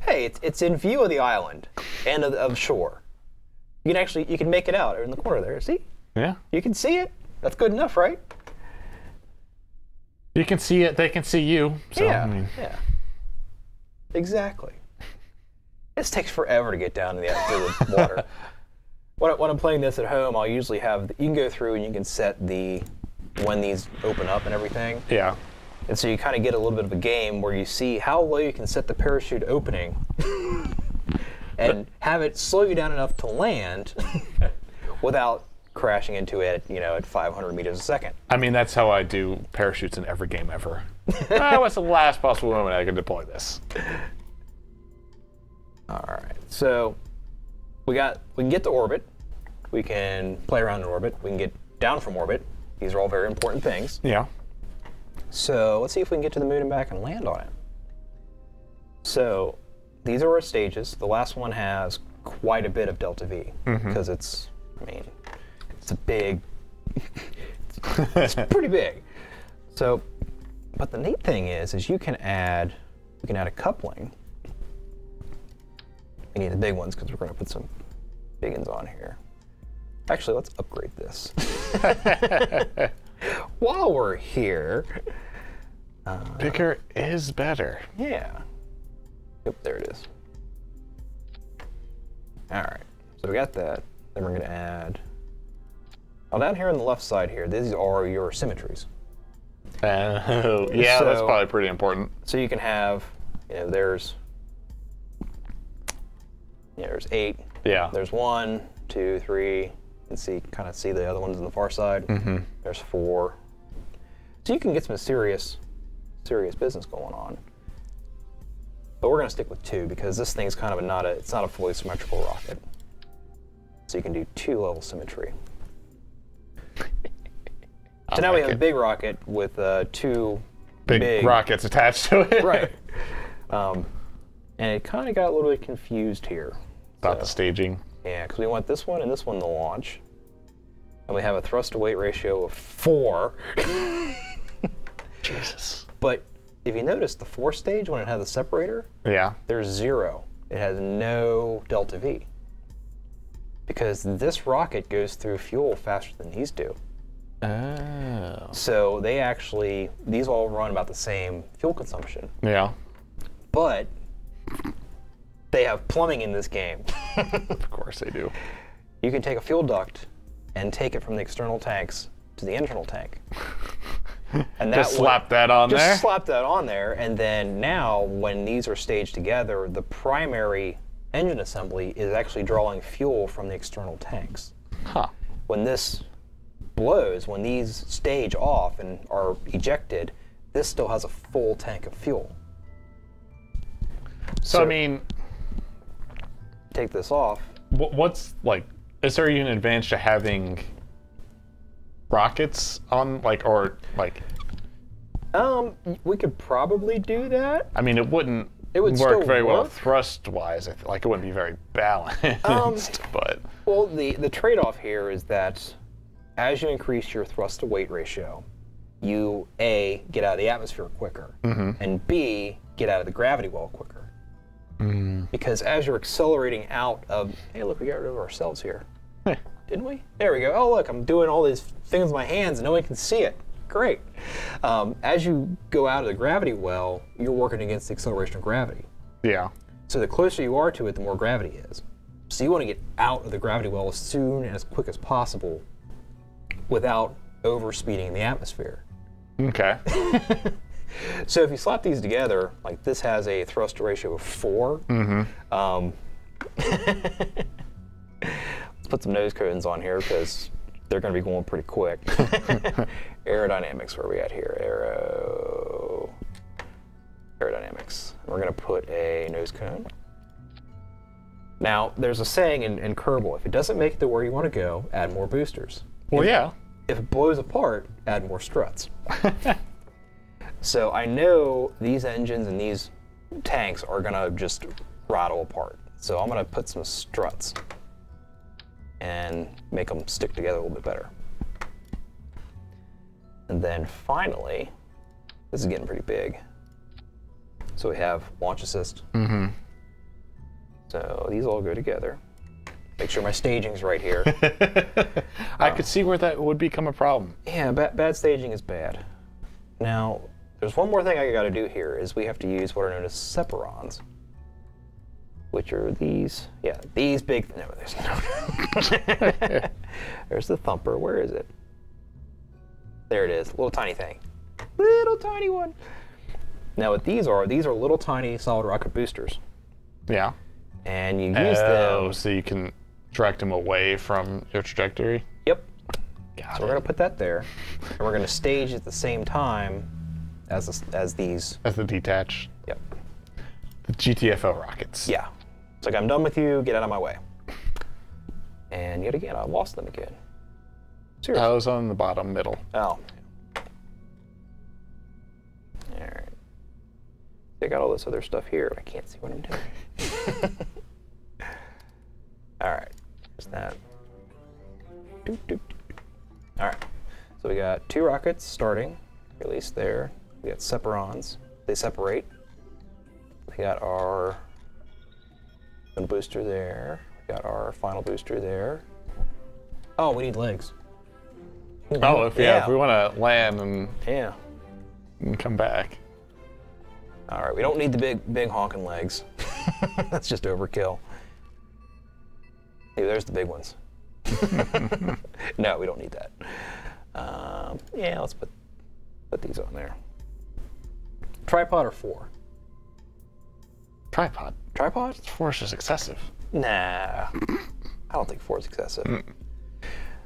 Hey, it's in view of the island and of shore. You can make it out in the corner there. See?
Yeah.
You can see it. That's good enough, right?
You can see it, they can see you. So,
yeah.
I mean,
Yeah. Exactly. This takes forever to get down to the water. When I'm playing this at home, I'll usually have, you can go through and you can set when these open up and everything.
yeah.
And so you kind of get a little bit of a game where you see how low you can set the parachute opening and have it slow you down enough to land without crashing into it, at 500 meters a second.
I mean, that's how I do parachutes in every game ever. What's the last possible moment I can deploy this?
All right, so we can get to orbit. We can play around in orbit. We can get down from orbit. These are all very important things.
Yeah.
So let's see if we can get to the moon and back and land on it. So these are our stages. The last one has quite a bit of delta V because it's a big, it's pretty big. So, but the neat thing is you can add a coupling. We need the big ones because we're going to put some big ones on here. Actually, let's upgrade this. While we're here.
Bigger is better.
Yeah. Yep, there it is. All right, so we got that. Then we're going to add, down here on the left side here, these are your symmetries.
Yeah, that's probably pretty important.
So you can have, there's 8.
Yeah.
There's 1, 2, 3. You can kind of see the other ones on the far side. There's 4. So you can get some serious business going on. But we're going to stick with 2 because this thing's kind of it's not a fully symmetrical rocket. So you can do 2 level symmetry. So now we have a big rocket with 2
big rockets attached to it.
Right. And it kind of got a little bit confused here.
About the staging.
Yeah, because we want this one and this one to launch. And we have a thrust to weight ratio of 4.
Jesus.
But if you notice the 4 stage, when it has a separator,
Yeah.
there's 0. It has no delta V. Because this rocket goes through fuel faster than these do.
Oh.
So these all run about the same fuel consumption.
Yeah.
But they have plumbing in this game.
Of course they do.
You can take a fuel duct and take it from the external tanks to the internal tank. And
Just slap that on there?
Just slap that on there, and then now, when these are staged together, the primary engine assembly is actually drawing fuel from the external tanks.
Huh.
When this blows, when these stage off and are ejected, this still has a full tank of fuel.
So I mean,
take this off.
what's is there even an advantage to having rockets on,
we could probably do that.
I mean, it wouldn't
It would
work
still
very well
work.
thrust-wise. I feel like it wouldn't be very balanced, but
Well, the trade-off here is that as you increase your thrust-to-weight ratio, you, A, get out of the atmosphere quicker, and B, get out of the gravity well quicker. Because as you're accelerating out of, hey, look, we got rid of ourselves here. Didn't we? There we go. Oh, look, I'm doing all these things with my hands and no one can see it. Great. As you go out of the gravity well, you're working against the acceleration of gravity.
yeah.
So the closer you are to it, the more gravity is. So you want to get out of the gravity well as soon and as quick as possible without overspeeding in the atmosphere.
Okay.
So if you slap these together, like this has a thrust ratio of 4. Let's put some nose cones on here because they're going to be going pretty quick. Aerodynamics, where are we at here? Aerodynamics. We're going to put a nose cone. Now, there's a saying in Kerbal, if it doesn't make it to where you want to go, add more boosters.
Well, yeah.
If it blows apart, add more struts. So I know these engines and these tanks are going to just rattle apart. So I'm going to put some struts and make them stick together a little bit better. And then finally, this is getting pretty big. So we have launch assist. So these all go together. Make sure my staging's right here.
I could see where that would become a problem.
Yeah, bad staging is bad. Now, there's one more thing I got to do here is we have to use what are known as separons, which are these, these big, no, there's no. There's the thumper, where is it? There it is, little tiny thing. Little tiny one. Now what these are little tiny solid rocket boosters.
Yeah.
And you use them.
So you can direct them away from your trajectory?
Yep.
Got
So we're going to put that there, and we're going to stage at the same time as these.
As the detach.
Yep.
The GTFO rockets.
Yeah. It's like, I'm done with you, get out of my way. And yet again, I lost them again. Seriously.
I was on the bottom middle.
Oh. Alright. I got all this other stuff here, but I can't see what I'm doing. Alright. There's that. Alright. So we got 2 rockets starting, released there. We got separons. They separate. We got our booster there. We got our final booster there. Oh, we need legs.
Oh, if we want to land and come back.
All right, we don't need the big honking legs. That's just overkill. Hey, there's the big ones. No, we don't need that. Yeah, let's put these on there. Tripod or 4?
Tripod.
Tripod?
4 is just excessive.
Nah, I don't think 4 is excessive.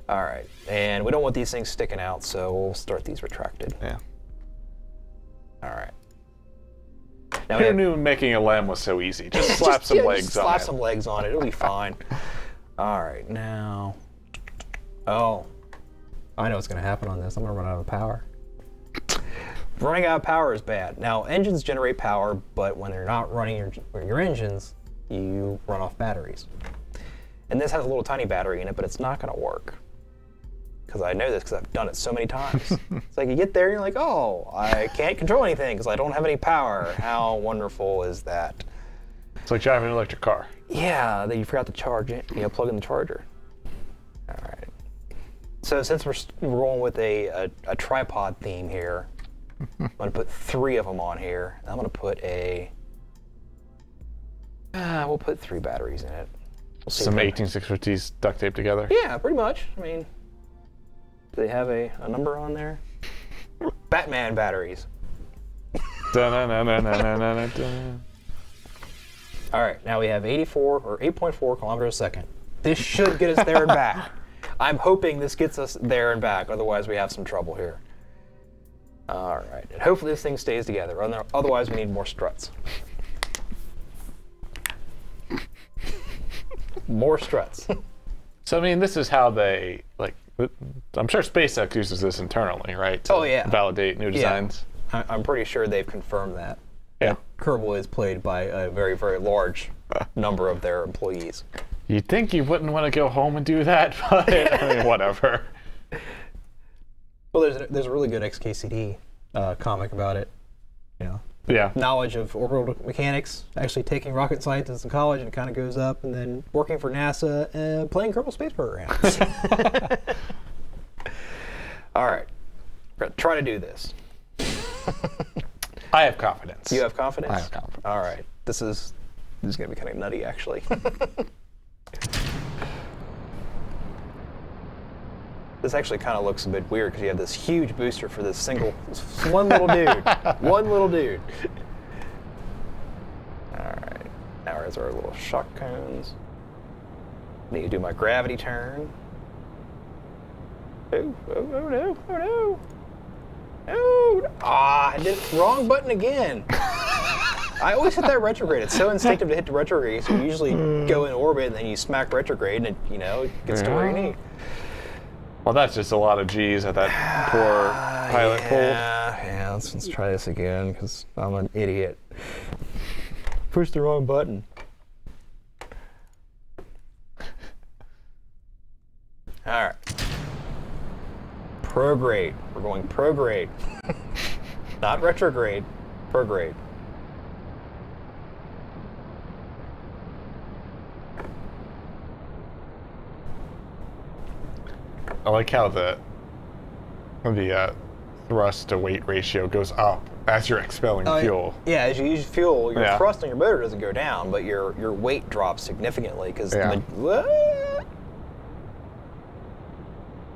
All right, and we don't want these things sticking out, so we'll start these retracted.
Yeah.
All right. Now
Who knew making a LEM was so easy? Just slap some legs
just
on
slap
it.
some legs on it. It'll be fine. All right, now. Oh, I know what's going to happen on this. I'm going to run out of power. Running out of power is bad. Now, engines generate power, but when they're not running your engines, you run off batteries. And this has a little tiny battery in it, but it's not going to work. Because I know this because I've done it so many times. It's like you get there and you're like, oh, I can't control anything because I don't have any power. How wonderful is that?
It's like driving an electric car.
Yeah, then you forgot to charge it. Plug in the charger. All right. So since we're rolling with a tripod theme here, I'm going to put 3 of them on here. I'm going to put we'll put 3 batteries in it. We'll see
Some
if
18650s duct taped together.
Yeah, pretty much. I mean, do they have a number on there? Batman batteries.
Dun-dun-dun-dun-dun-dun-dun.
All right, now we have 84 or 8.4 kilometers a second. This should get us there and back. I'm hoping this gets us there and back, otherwise we have some trouble here. All right, and hopefully this thing stays together, otherwise we need more struts. More struts.
So, I mean, this is how they, like, I'm sure SpaceX uses this internally, right? To
Oh, yeah.
validate new designs.
I'm pretty sure they've confirmed that.
Yeah.
Kerbal is played by a very, very large number of their employees.
You'd think you wouldn't want to go home and do that, but I mean, whatever.
Well, there's a really good XKCD comic about it. You know,
Yeah.
knowledge of orbital mechanics, actually taking rocket scientists in college, and it kind of goes up, and then working for NASA and playing Kerbal Space Program. All right, we're gonna try to do this.
I have confidence.
You have confidence?
I have confidence.
All right, this is gonna be kind of nutty, actually. This actually kind of looks a bit weird because you have this huge booster for this one little dude. One little dude. All right, now here's our little shock cones. Need to do my gravity turn. Oh no, oh no. Oh, I did wrong button again. I always hit that retrograde. It's so instinctive to hit the retrograde. So you usually go in orbit and then you smack retrograde and it gets to where you need.
Well, that's just a lot of G's at that poor pilot hold.
Yeah, let's try this again because I'm an idiot. Pushed the wrong button. All right. Prograde. We're going prograde. Not retrograde. Prograde.
I like how the thrust to weight ratio goes up as you're expelling fuel.
Yeah, as you use fuel, your
Yeah.
thrust on your motor doesn't go down, but your weight drops significantly because
Yeah.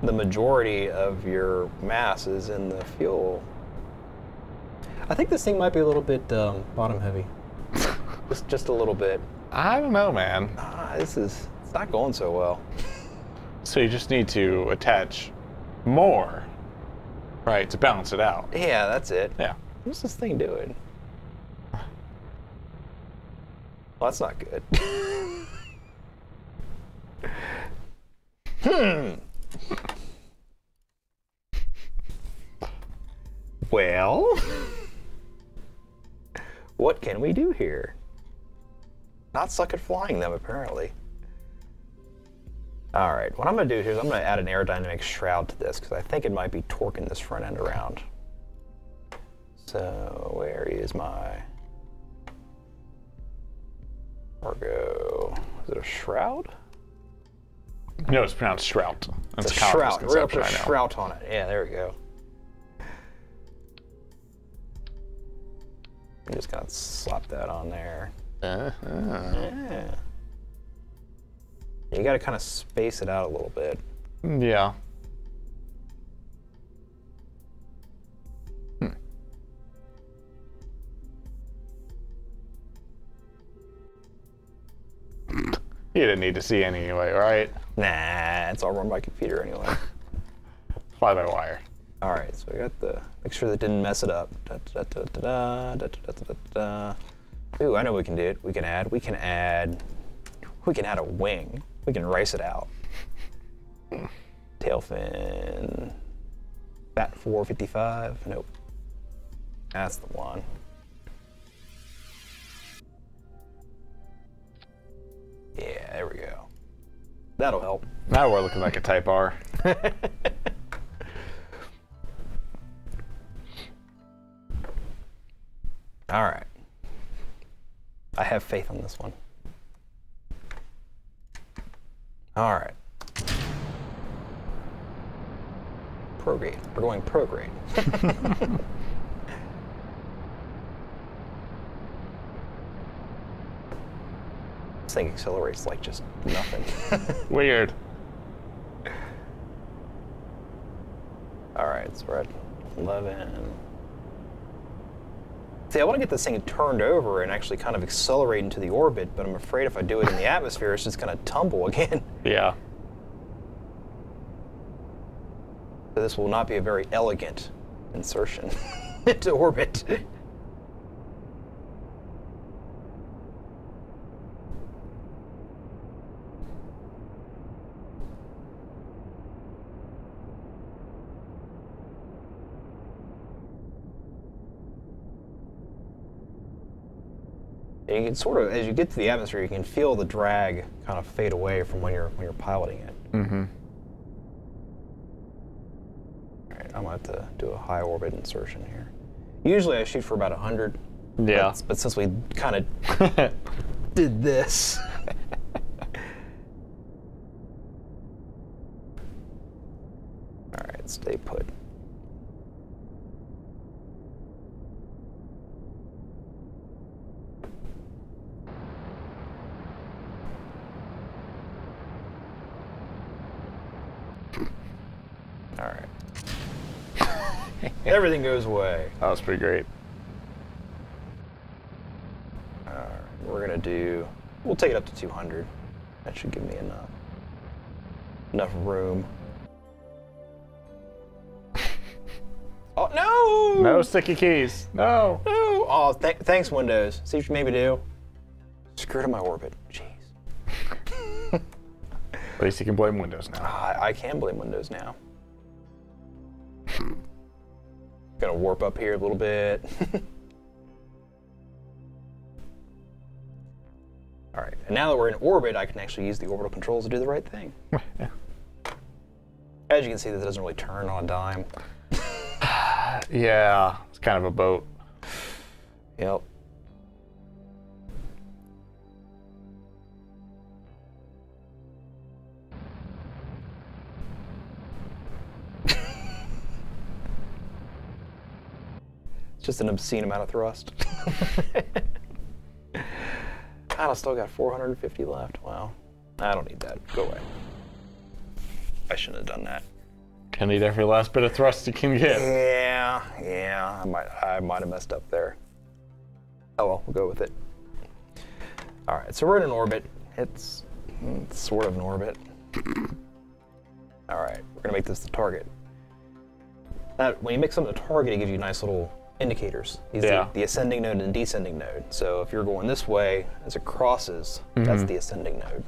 the majority of your mass is in the fuel. I think this thing might be a little bit bottom heavy. just a little bit.
I don't know, man.
It's not going so well.
So you just need to attach more, right, to balance it out.
Yeah, that's it.
Yeah.
What's this thing doing? Well, that's not good. Well, what can we do here? Not suck at flying them, apparently. All right, what I'm going to do here is I'm going to add an aerodynamic shroud to this because I think it might be torquing this front end around. So where is my cargo? Is it a shroud?
No, it's pronounced shroud.
It's a
common
shroud. We're going to
misconception,
put a
I know.
shroud on it. Yeah, there we go. I'm just going to slap that on there. Yeah. You got to kind of space it out a little bit.
Yeah. You didn't need to see anyway, right?
Nah, it's all run by computer anyway.
Fly by wire.
All right, so we got make sure that didn't mess it up. Ooh, I know we can do it. We can add a wing. We can rice it out. Tail fin. Fat 455. Nope. That's the one. Yeah, there we go. That'll help.
Now we're looking like a Type R.
All right. I have faith on this one. All right. Prograde. We're going prograde. This thing accelerates like just nothing.
Weird.
All right, so we're at 11. See, I want to get this thing turned over and actually kind of accelerate into the orbit, but I'm afraid if I do it in the atmosphere, it's just going to tumble again.
Yeah.
So this will not be a very elegant insertion into orbit. And you can sort of, as you get to the atmosphere, you can feel the drag kind of fade away from when you're piloting it.
Mm-hmm.
All right, I'm gonna have to do a high orbit insertion here. Usually I shoot for about 100.
Yeah.
But since we kind of did this. All right, stay put. All right. Everything goes away.
That was pretty great.
All right, we're gonna do. We'll take it up to 200. That should give me enough room. Oh no!
No sticky keys. No.
No! Oh, thanks, Windows. See what you made me do? Screwed up my orbit. Jeez.
At least you can blame Windows now.
I can blame Windows now. Gonna warp up here a little bit. All right, and now that we're in orbit, I can actually use the orbital controls to do the right thing. As you can see, this doesn't really turn on a dime.
Yeah, it's kind of a boat.
Yep. It's just an obscene amount of thrust. God, I still got 450 left. Wow. I don't need that. Go away. I shouldn't have done that.
Can need every last bit of thrust you can get.
Yeah. I might have messed up there. Oh well, we'll go with it. All right, so we're in an orbit. It's sort of an orbit. All right, we're gonna make this the target. Now, when you make something a target, it gives you nice little indicators. These are the ascending node and the descending node. So if you're going this way, as it crosses, that's the ascending node.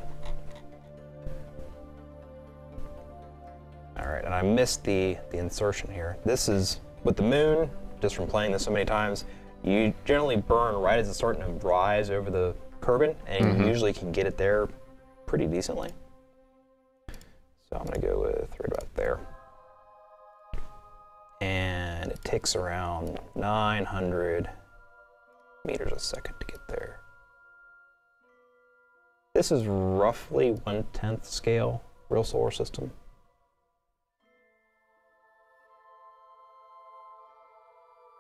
All right, and I missed the insertion here. This is, with the moon, just from playing this so many times, you generally burn right as it's starting to rise over the Kerbin, and you usually can get it there pretty decently. So I'm gonna go with right about there. And it takes around 900 meters a second to get there. This is roughly 1/10 scale, real solar system.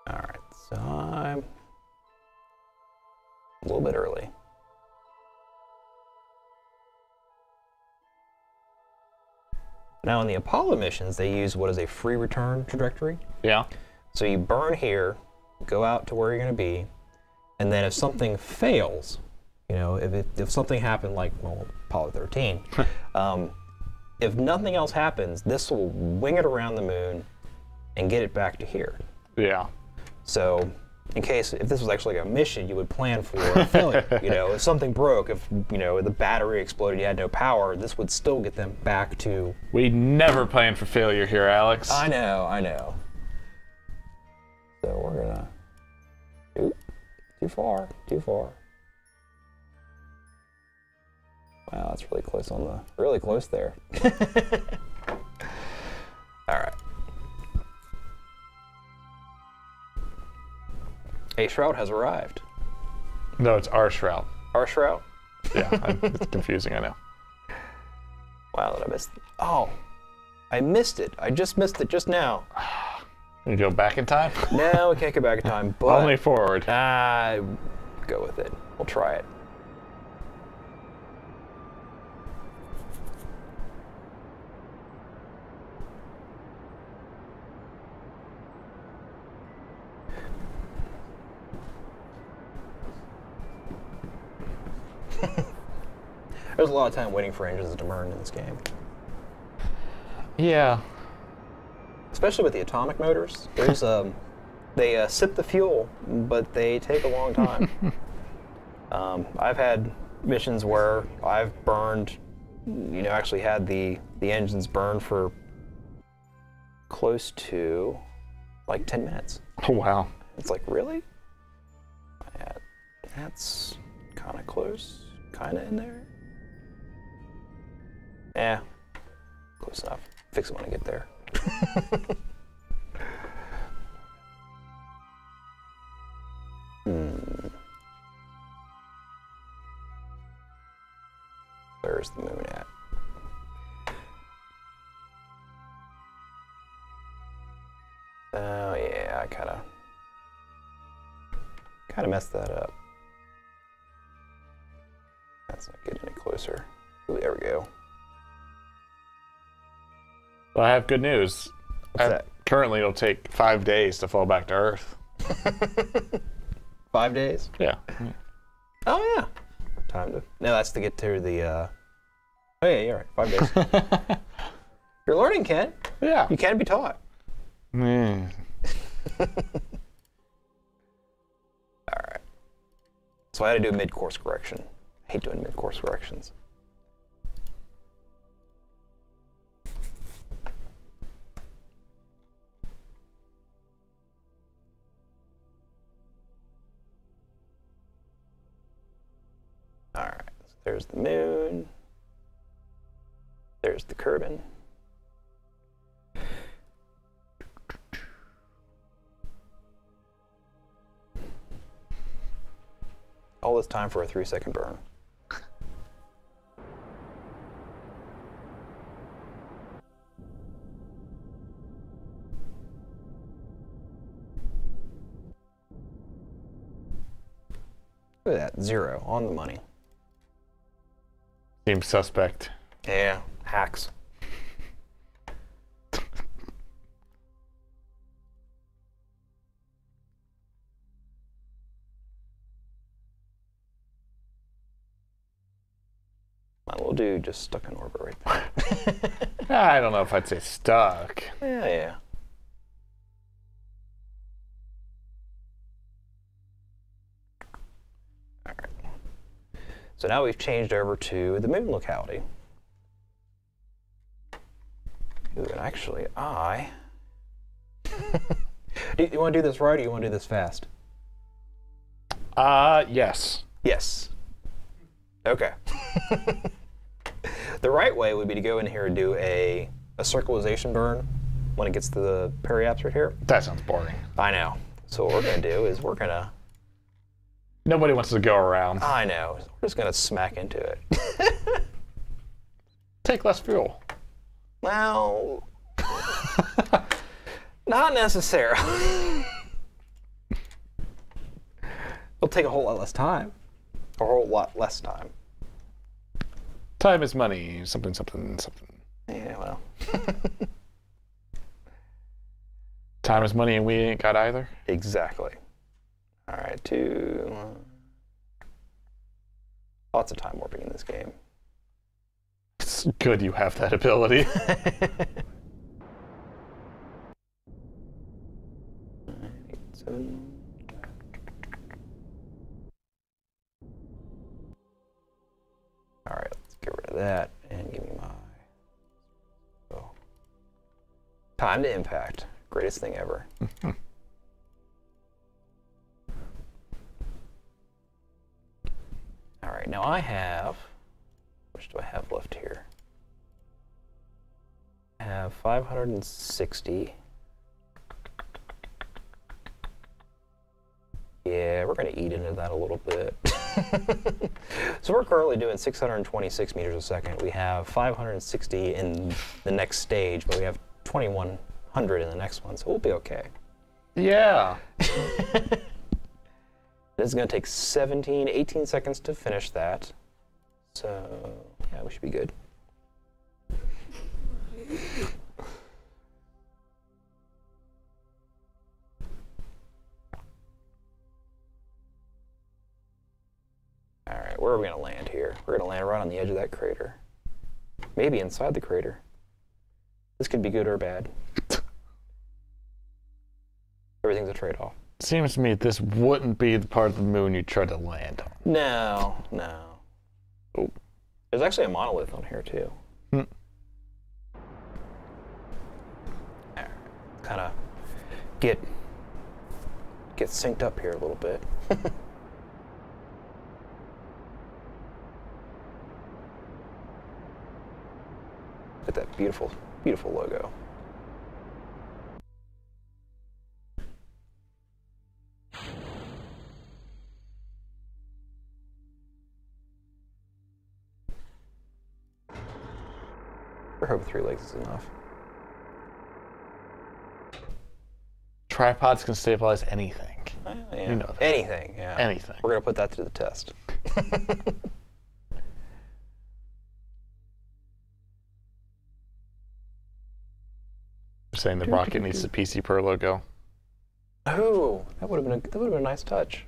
All right, so I'm a little bit early. Now in the Apollo missions, they use what is a free return trajectory.
Yeah.
So you burn here, go out to where you're going to be, and then if something fails, you know, if something happened like, well, Apollo 13, if nothing else happens, this will wing it around the moon and get it back to here.
Yeah.
So in case, if this was actually a mission, you would plan for a failure. You know, if something broke, if, you know, the battery exploded, you had no power, this would still get them back to...
We never plan for failure here, Alex.
I know. So we're gonna... Oop, too far. Wow, that's really close on the... Really close there. All right. A shroud has arrived.
No, it's our shroud.
Our shroud?
Yeah, it's confusing, I know.
Wow, did I miss... Oh, I missed it. I just missed it just now.
You go back in time?
No, we can't go back in time, but...
Only forward.
Go with it. We'll try it. There's a lot of time waiting for engines to burn in this game.
Yeah.
Especially with the atomic motors. There's they sip the fuel, but they take a long time. I've had missions where I've burned, you know, actually had the engines burn for close to like 10 minutes.
Oh, wow.
It's like, really? Yeah, that's kind of close, kind of in there. Yeah, close enough. Fix it when I get there. Where's the moon at? Oh yeah, I kind of messed that up. That's not getting any closer. Ooh, there we go.
Well, I have good news.
What's that?
Currently, it'll take 5 days to fall back to Earth.
5 days?
Yeah.
Oh yeah. Time to. No, that's to get to the. Oh yeah, you're right. 5 days. You're learning, Ken.
Yeah.
You can be taught.
Mm.
All right. So I had to do a mid-course correction. I hate doing mid-course corrections. All right. So there's the moon. There's the Kerbin. All this time for a 3-second burn. Look at that, 0 on the money.
Seems suspect.
Yeah, hacks. My little dude just stuck in orbit right there.
I don't know if I'd say stuck.
Yeah, yeah. All right. So now we've changed over to the moon locality. Ooh, and actually, do you want to do this right or you want to do this fast?
Yes.
Yes. Okay. The right way would be to go in here and do a circularization burn when it gets to the periaps right here.
That sounds boring.
I know. So what we're going to do is we're going to...
Nobody wants to go around.
I know. We're just going to smack into it.
Take less fuel.
Well... not necessarily. It'll take a whole lot less time. A whole lot less time.
Time is money. Something, something, something.
Yeah, well.
Time is money and we ain't got either.
Exactly. All right, 2, 1. Lots of time warping in this game.
It's good you have that ability.
8, 7. All right, let's get rid of that and give me my... Oh. Time to impact. Greatest thing ever. All right, now I have... Which do I have left here? I have 560. Yeah, we're going to eat into that a little bit. So we're currently doing 626 meters a second. We have 560 in the next stage, but we have 2100 in the next one, so we'll be okay.
Yeah.
It's going to take 18 seconds to finish that. So, yeah, we should be good. All right, where are we going to land here? We're going to land right on the edge of that crater. Maybe inside the crater. This could be good or bad. Everything's a trade-off.
Seems to me this wouldn't be the part of the moon you try to land on.
No, no. Oh, there's actually a monolith on here too.
Hmm.
Kind of get synced up here a little bit. Look at that beautiful, beautiful logo. I hope 3 legs is enough.
Tripods can stabilize anything.
Yeah.
You know that.
Anything, yeah.
Anything.
We're going to put that to the test.
Saying the rocket needs the PC Per logo.
Oh, that would have been a nice touch.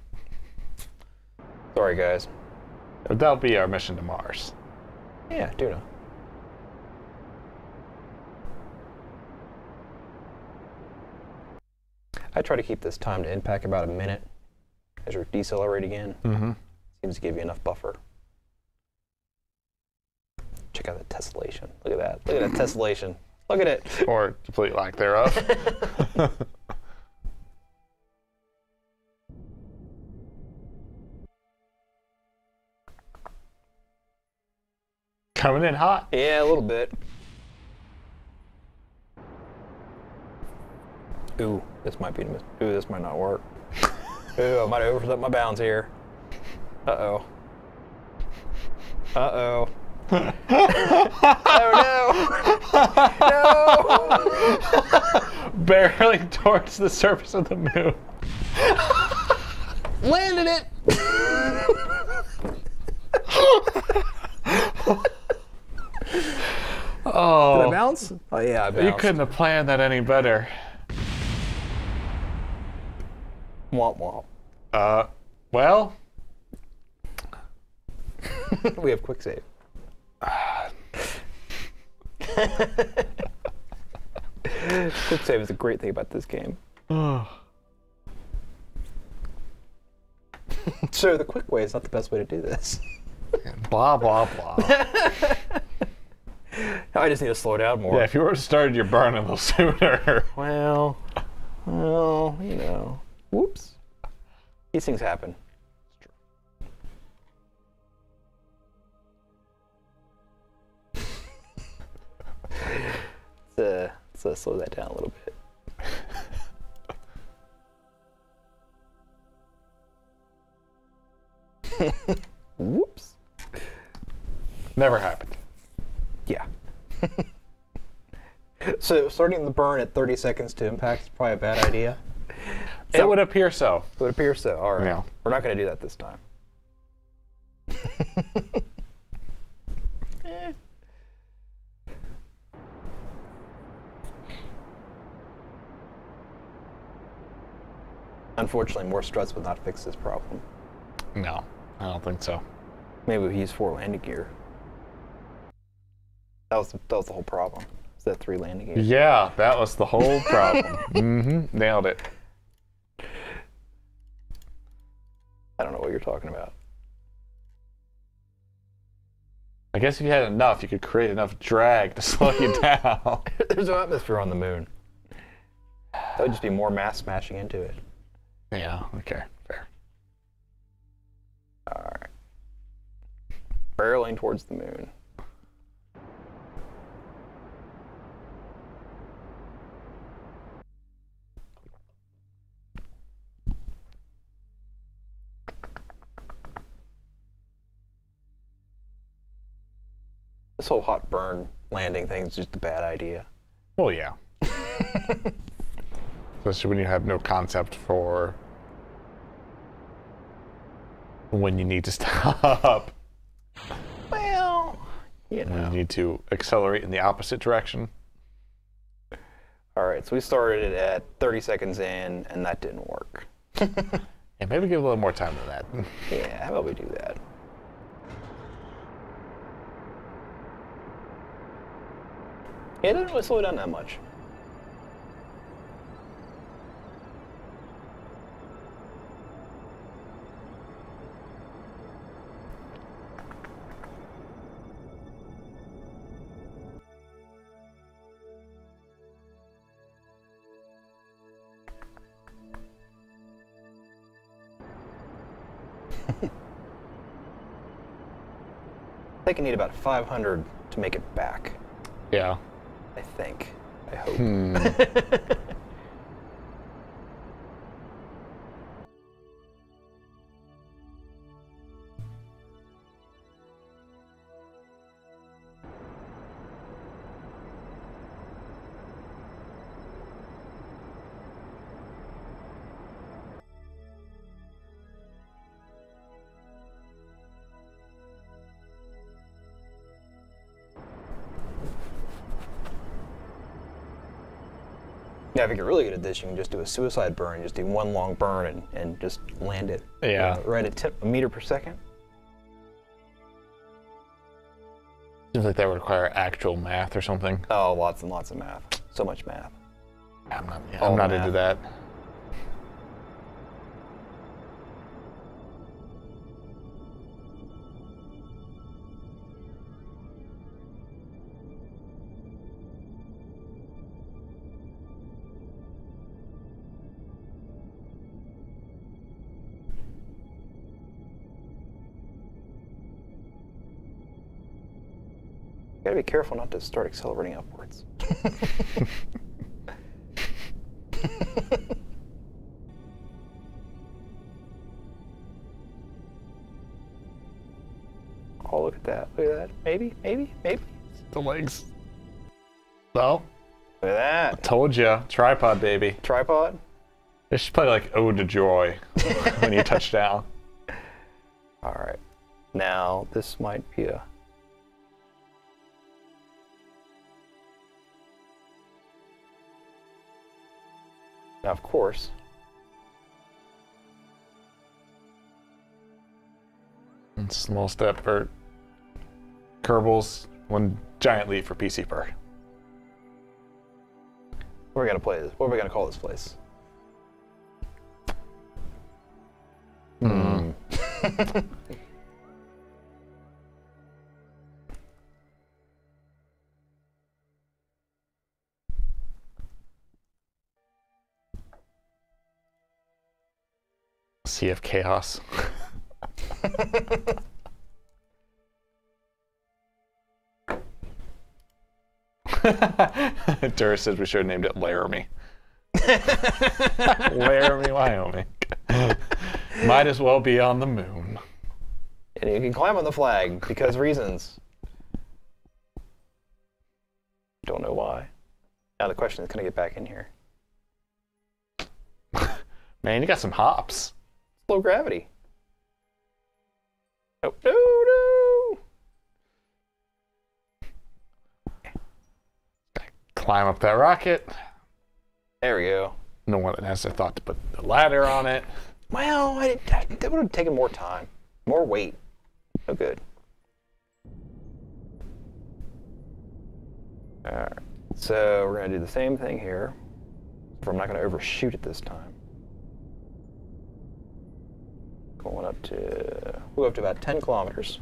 Sorry, guys.
That'll be our mission to Mars.
Yeah, Tuna. I try to keep this time to impact about a minute as you're decelerating in.
Mm-hmm.
Seems to give you enough buffer. Check out the tessellation. Look at that. Look at that tessellation. Look at it.
Or complete lack thereof. Coming in hot.
Yeah, a little bit. Ooh, this might be. Ooh, this might not work. Ooh, I might have overstepped my bounds here. Uh-oh. Uh-oh. Oh, no! No!
Barreling towards the surface of the moon.
Landed it!
Oh.
Did I bounce? Oh, yeah, I bounced.
You couldn't have planned that any better.
Womp womp.
Well.
We have quick save. Quick save is a great thing about this game. So the quick way is not the best way to do this.
Blah, blah, blah.
I just need to slow down more.
Yeah, if you would have started your burn a little sooner.
Well, you know. Whoops. These things happen. Let's slow that down a little bit. Whoops.
Never happened.
Yeah. So starting the burn at 30 seconds to impact is probably a bad idea.
It would appear so.
It would appear so. All right.
Yeah.
We're not going to do that this time. Unfortunately, more struts would not fix this problem.
No, I don't think so.
Maybe we use 4 landing gear. That was the whole problem. Is that 3 landing gear?
Yeah, that was the whole problem. Mm-hmm. Nailed it.
I don't know what you're talking about.
I guess if you had enough, you could create enough drag to slow you down.
There's no atmosphere on the moon. That would just be more mass smashing into it.
Yeah, okay, fair.
All right. Barreling towards the moon. This whole hot burn landing thing is just a bad idea.
Well, yeah. Especially when you have no concept for when you need to stop.
Well, you know.
When you need to accelerate in the opposite direction.
All right, so we started it at 30 seconds in, and that didn't work.
Yeah, maybe give a little more time than that.
Yeah, how about we do that? Yeah, it doesn't really slow down that much. I think I need about 500 to make it back.
Yeah.
I think. I hope. Yeah, if you get really good at this, you can just do a suicide burn. Just do one long burn and just land it.
Yeah.
Right at a meter per second.
Seems like that would require actual math or something.
Oh, lots and lots of math. So much math.
I'm not,
All
I'm not
math.
into that.
You gotta be careful not to start accelerating upwards. Oh, look at that. Look at that. Maybe, maybe, maybe.
The legs. Well,
Look at that.
told ya. Tripod, baby.
Tripod.
They should play like Ode to Joy when you touch down.
All right. Now, this might be a... Now, of course,
Small step for Kerbals, one giant leap for PC Per.
what are we gonna play this? What are we gonna call this place?
Sea of Chaos. Dura says we should have named it Laramie. Laramie, Wyoming. Might as well be on the moon.
And you can climb on the flag because reasons. Don't know why. Now the question is, can I get back in here?
Man, you got some hops.
Low gravity. Oh, no, no!
Climb up that rocket.
There we go.
No one has a thought to put the ladder on it.
Well, that would have taken more time. More weight. No good. Alright. So we're going to do the same thing here. But I'm not going to overshoot it this time. Going up to... We'll go up to about 10 kilometers.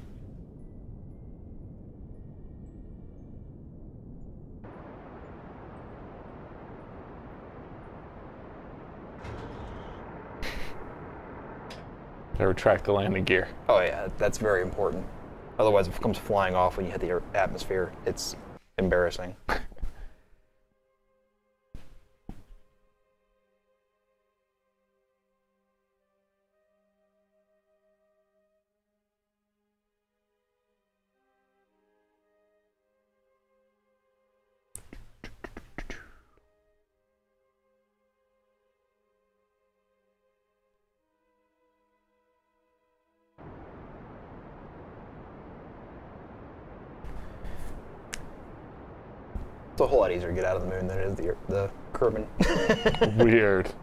I retract the landing gear.
Oh yeah, that's very important. Otherwise, if it comes flying off when you hit the atmosphere, it's embarrassing. It's a whole lot easier to get out of the moon than it is the Kerbin.
Weird.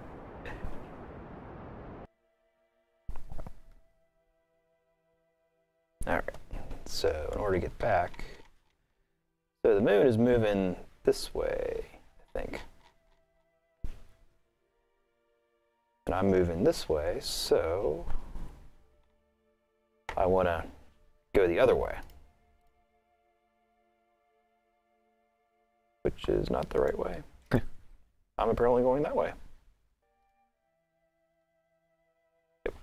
Alright, so in order to get back, so the moon is moving this way, I think. And I'm moving this way, so I want to go the other way. Which is not the right way. I'm apparently going that way. Yep.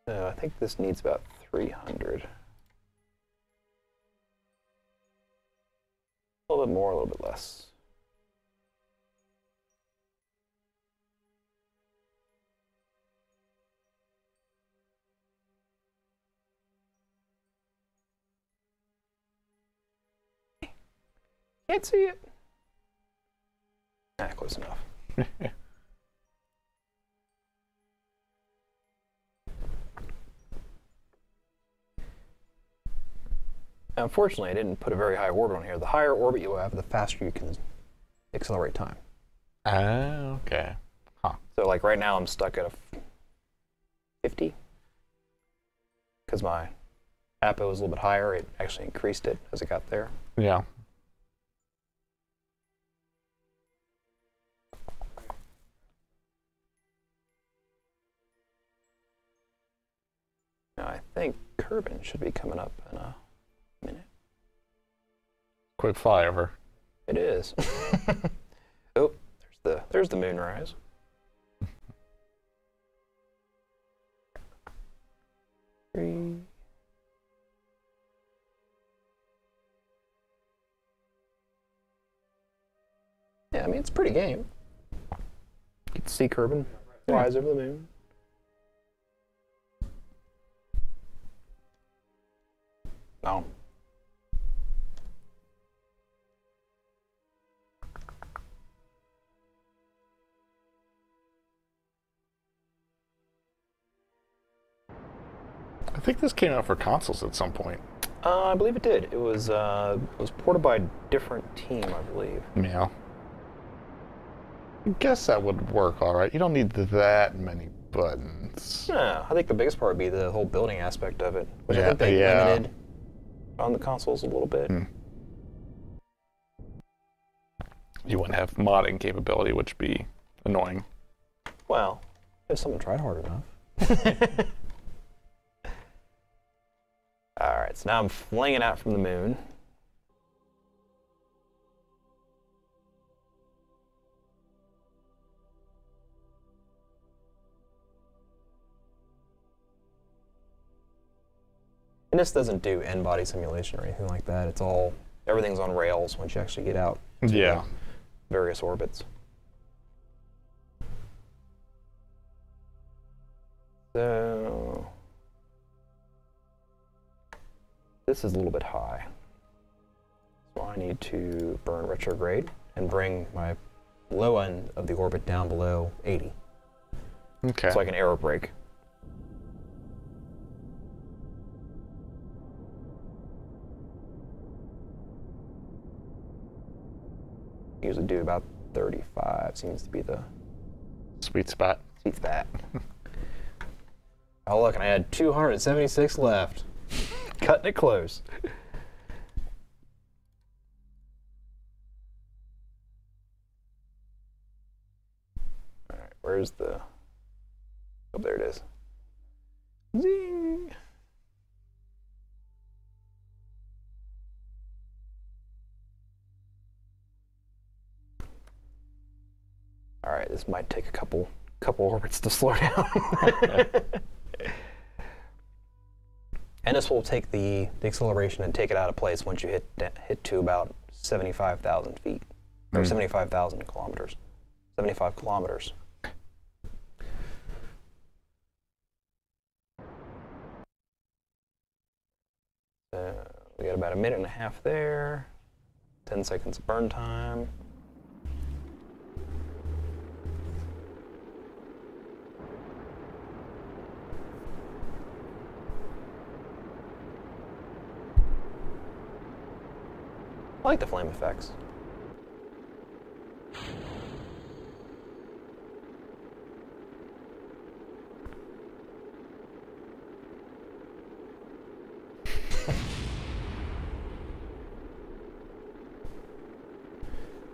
So I think this needs about 300. A little bit more, a little bit less. Can't see it. Ah, close enough. Unfortunately, I didn't put a very high orbit on here. The higher orbit you have, the faster you can accelerate time.
Oh, okay. Huh.
So like right now I'm stuck at a 50. Because my APO was a little bit higher, it actually increased it as it got there.
Yeah.
Now I think Kerbin should be coming up in a minute.
Quick flyover.
It is. Oh, there's the moonrise. Three. Yeah, I mean it's a pretty game. You can see Kerbin rise over the moon. Oh.
I think this came out for consoles at some point.
I believe it did. It was ported by a different team, I believe.
Yeah. I guess that would work all right. You don't need that many buttons.
No, I think the biggest part would be the whole building aspect of it, which I
Yeah,
think they
yeah.
limited on the consoles a little bit.
You wouldn't have modding capability, which would be annoying.
Well, if someone tried hard enough. All right, so now I'm flinging out from the moon. And this doesn't do in-body simulation or anything like that. It's all, everything's on rails once you actually get out to
Yeah.
the various orbits. So this is a little bit high. So I need to burn retrograde and bring my low end of the orbit down below 80.
Okay.
So I can aero brake. Usually do about 35, seems to be the
Sweet spot.
sweet spot. Oh look, and I had 276 left. Cutting it close. All right, where's the... Oh, there it is. Zing! All right, this might take a couple orbits to slow down. And this will take the acceleration and take it out of place once you hit to about 75,000 feet, or 75,000 kilometers. 75 kilometers. So we got about a minute and a half there. 10 seconds of burn time. I like the flame effects.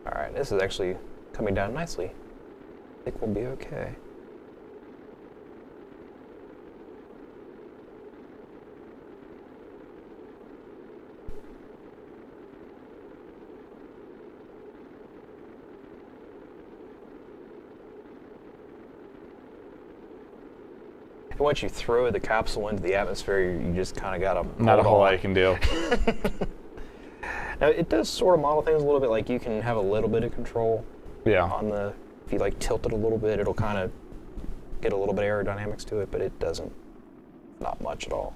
All right, this is actually coming down nicely. I think we'll be okay. Once you throw the capsule into the atmosphere, you just kind of got to.
Not a whole lot you can do.
Now, it does sort of model things a little bit, like you can have a little bit of control.
Yeah.
On the, if you like tilt it a little bit, it'll kind of get a little bit of aerodynamics to it, but it doesn't. Not much at all.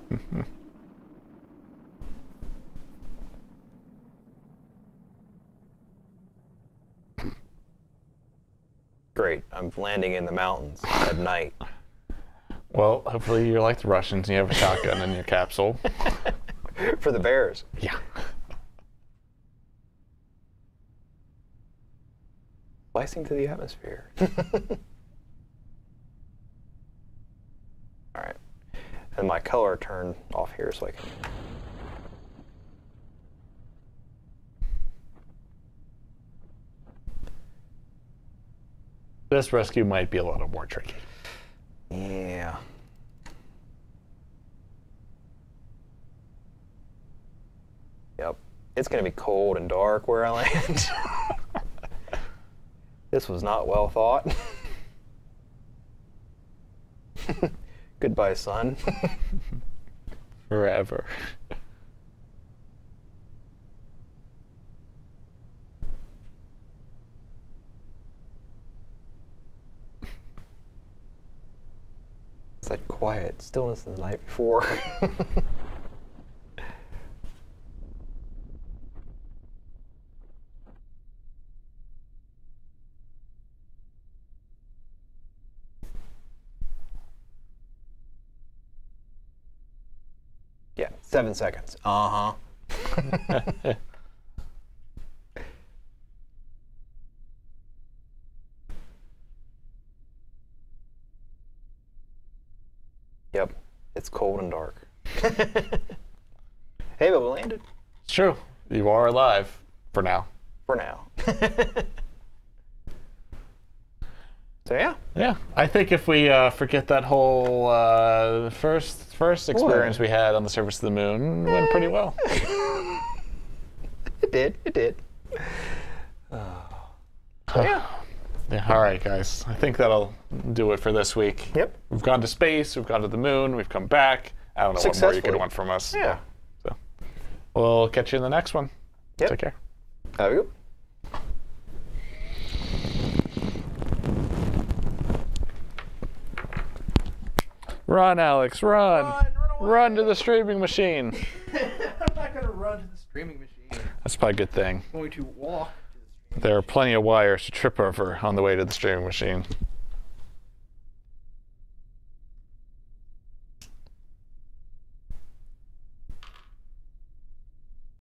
Great. I'm landing in the mountains at night.
Well, hopefully you're like the Russians and you have a shotgun in your capsule.
For the bears.
Yeah.
Slicing to the atmosphere. All right. And my color turned off here so I can.
This rescue might be a little more tricky.
Yeah. Yep. It's going to be cold and dark where I land. This was not well thought. Goodbye, sun.
Forever.
It's that quiet stillness of the night before. Yeah, 7 seconds. Uh-huh. Yep, it's cold and dark. Hey, but we landed.
It's true. You are alive for now.
For now. So yeah.
Yeah, I think if we forget that whole first experience we had on the surface of the moon, it went pretty well.
It did. It did. Yeah.
Yeah. All right, guys. I think that'll do it for this week.
Yep.
We've gone to space. We've gone to the moon. We've come back. I don't know what more you could want from us.
Yeah.
So we'll catch you in the next one.
Yep.
Take care.
Have a good.
Run, Alex, run. Run to the streaming machine.
I'm not going to run to the streaming machine.
That's probably a good thing.
I'm going to walk to the streaming
There are plenty of wires to trip over on the way to the streaming machine.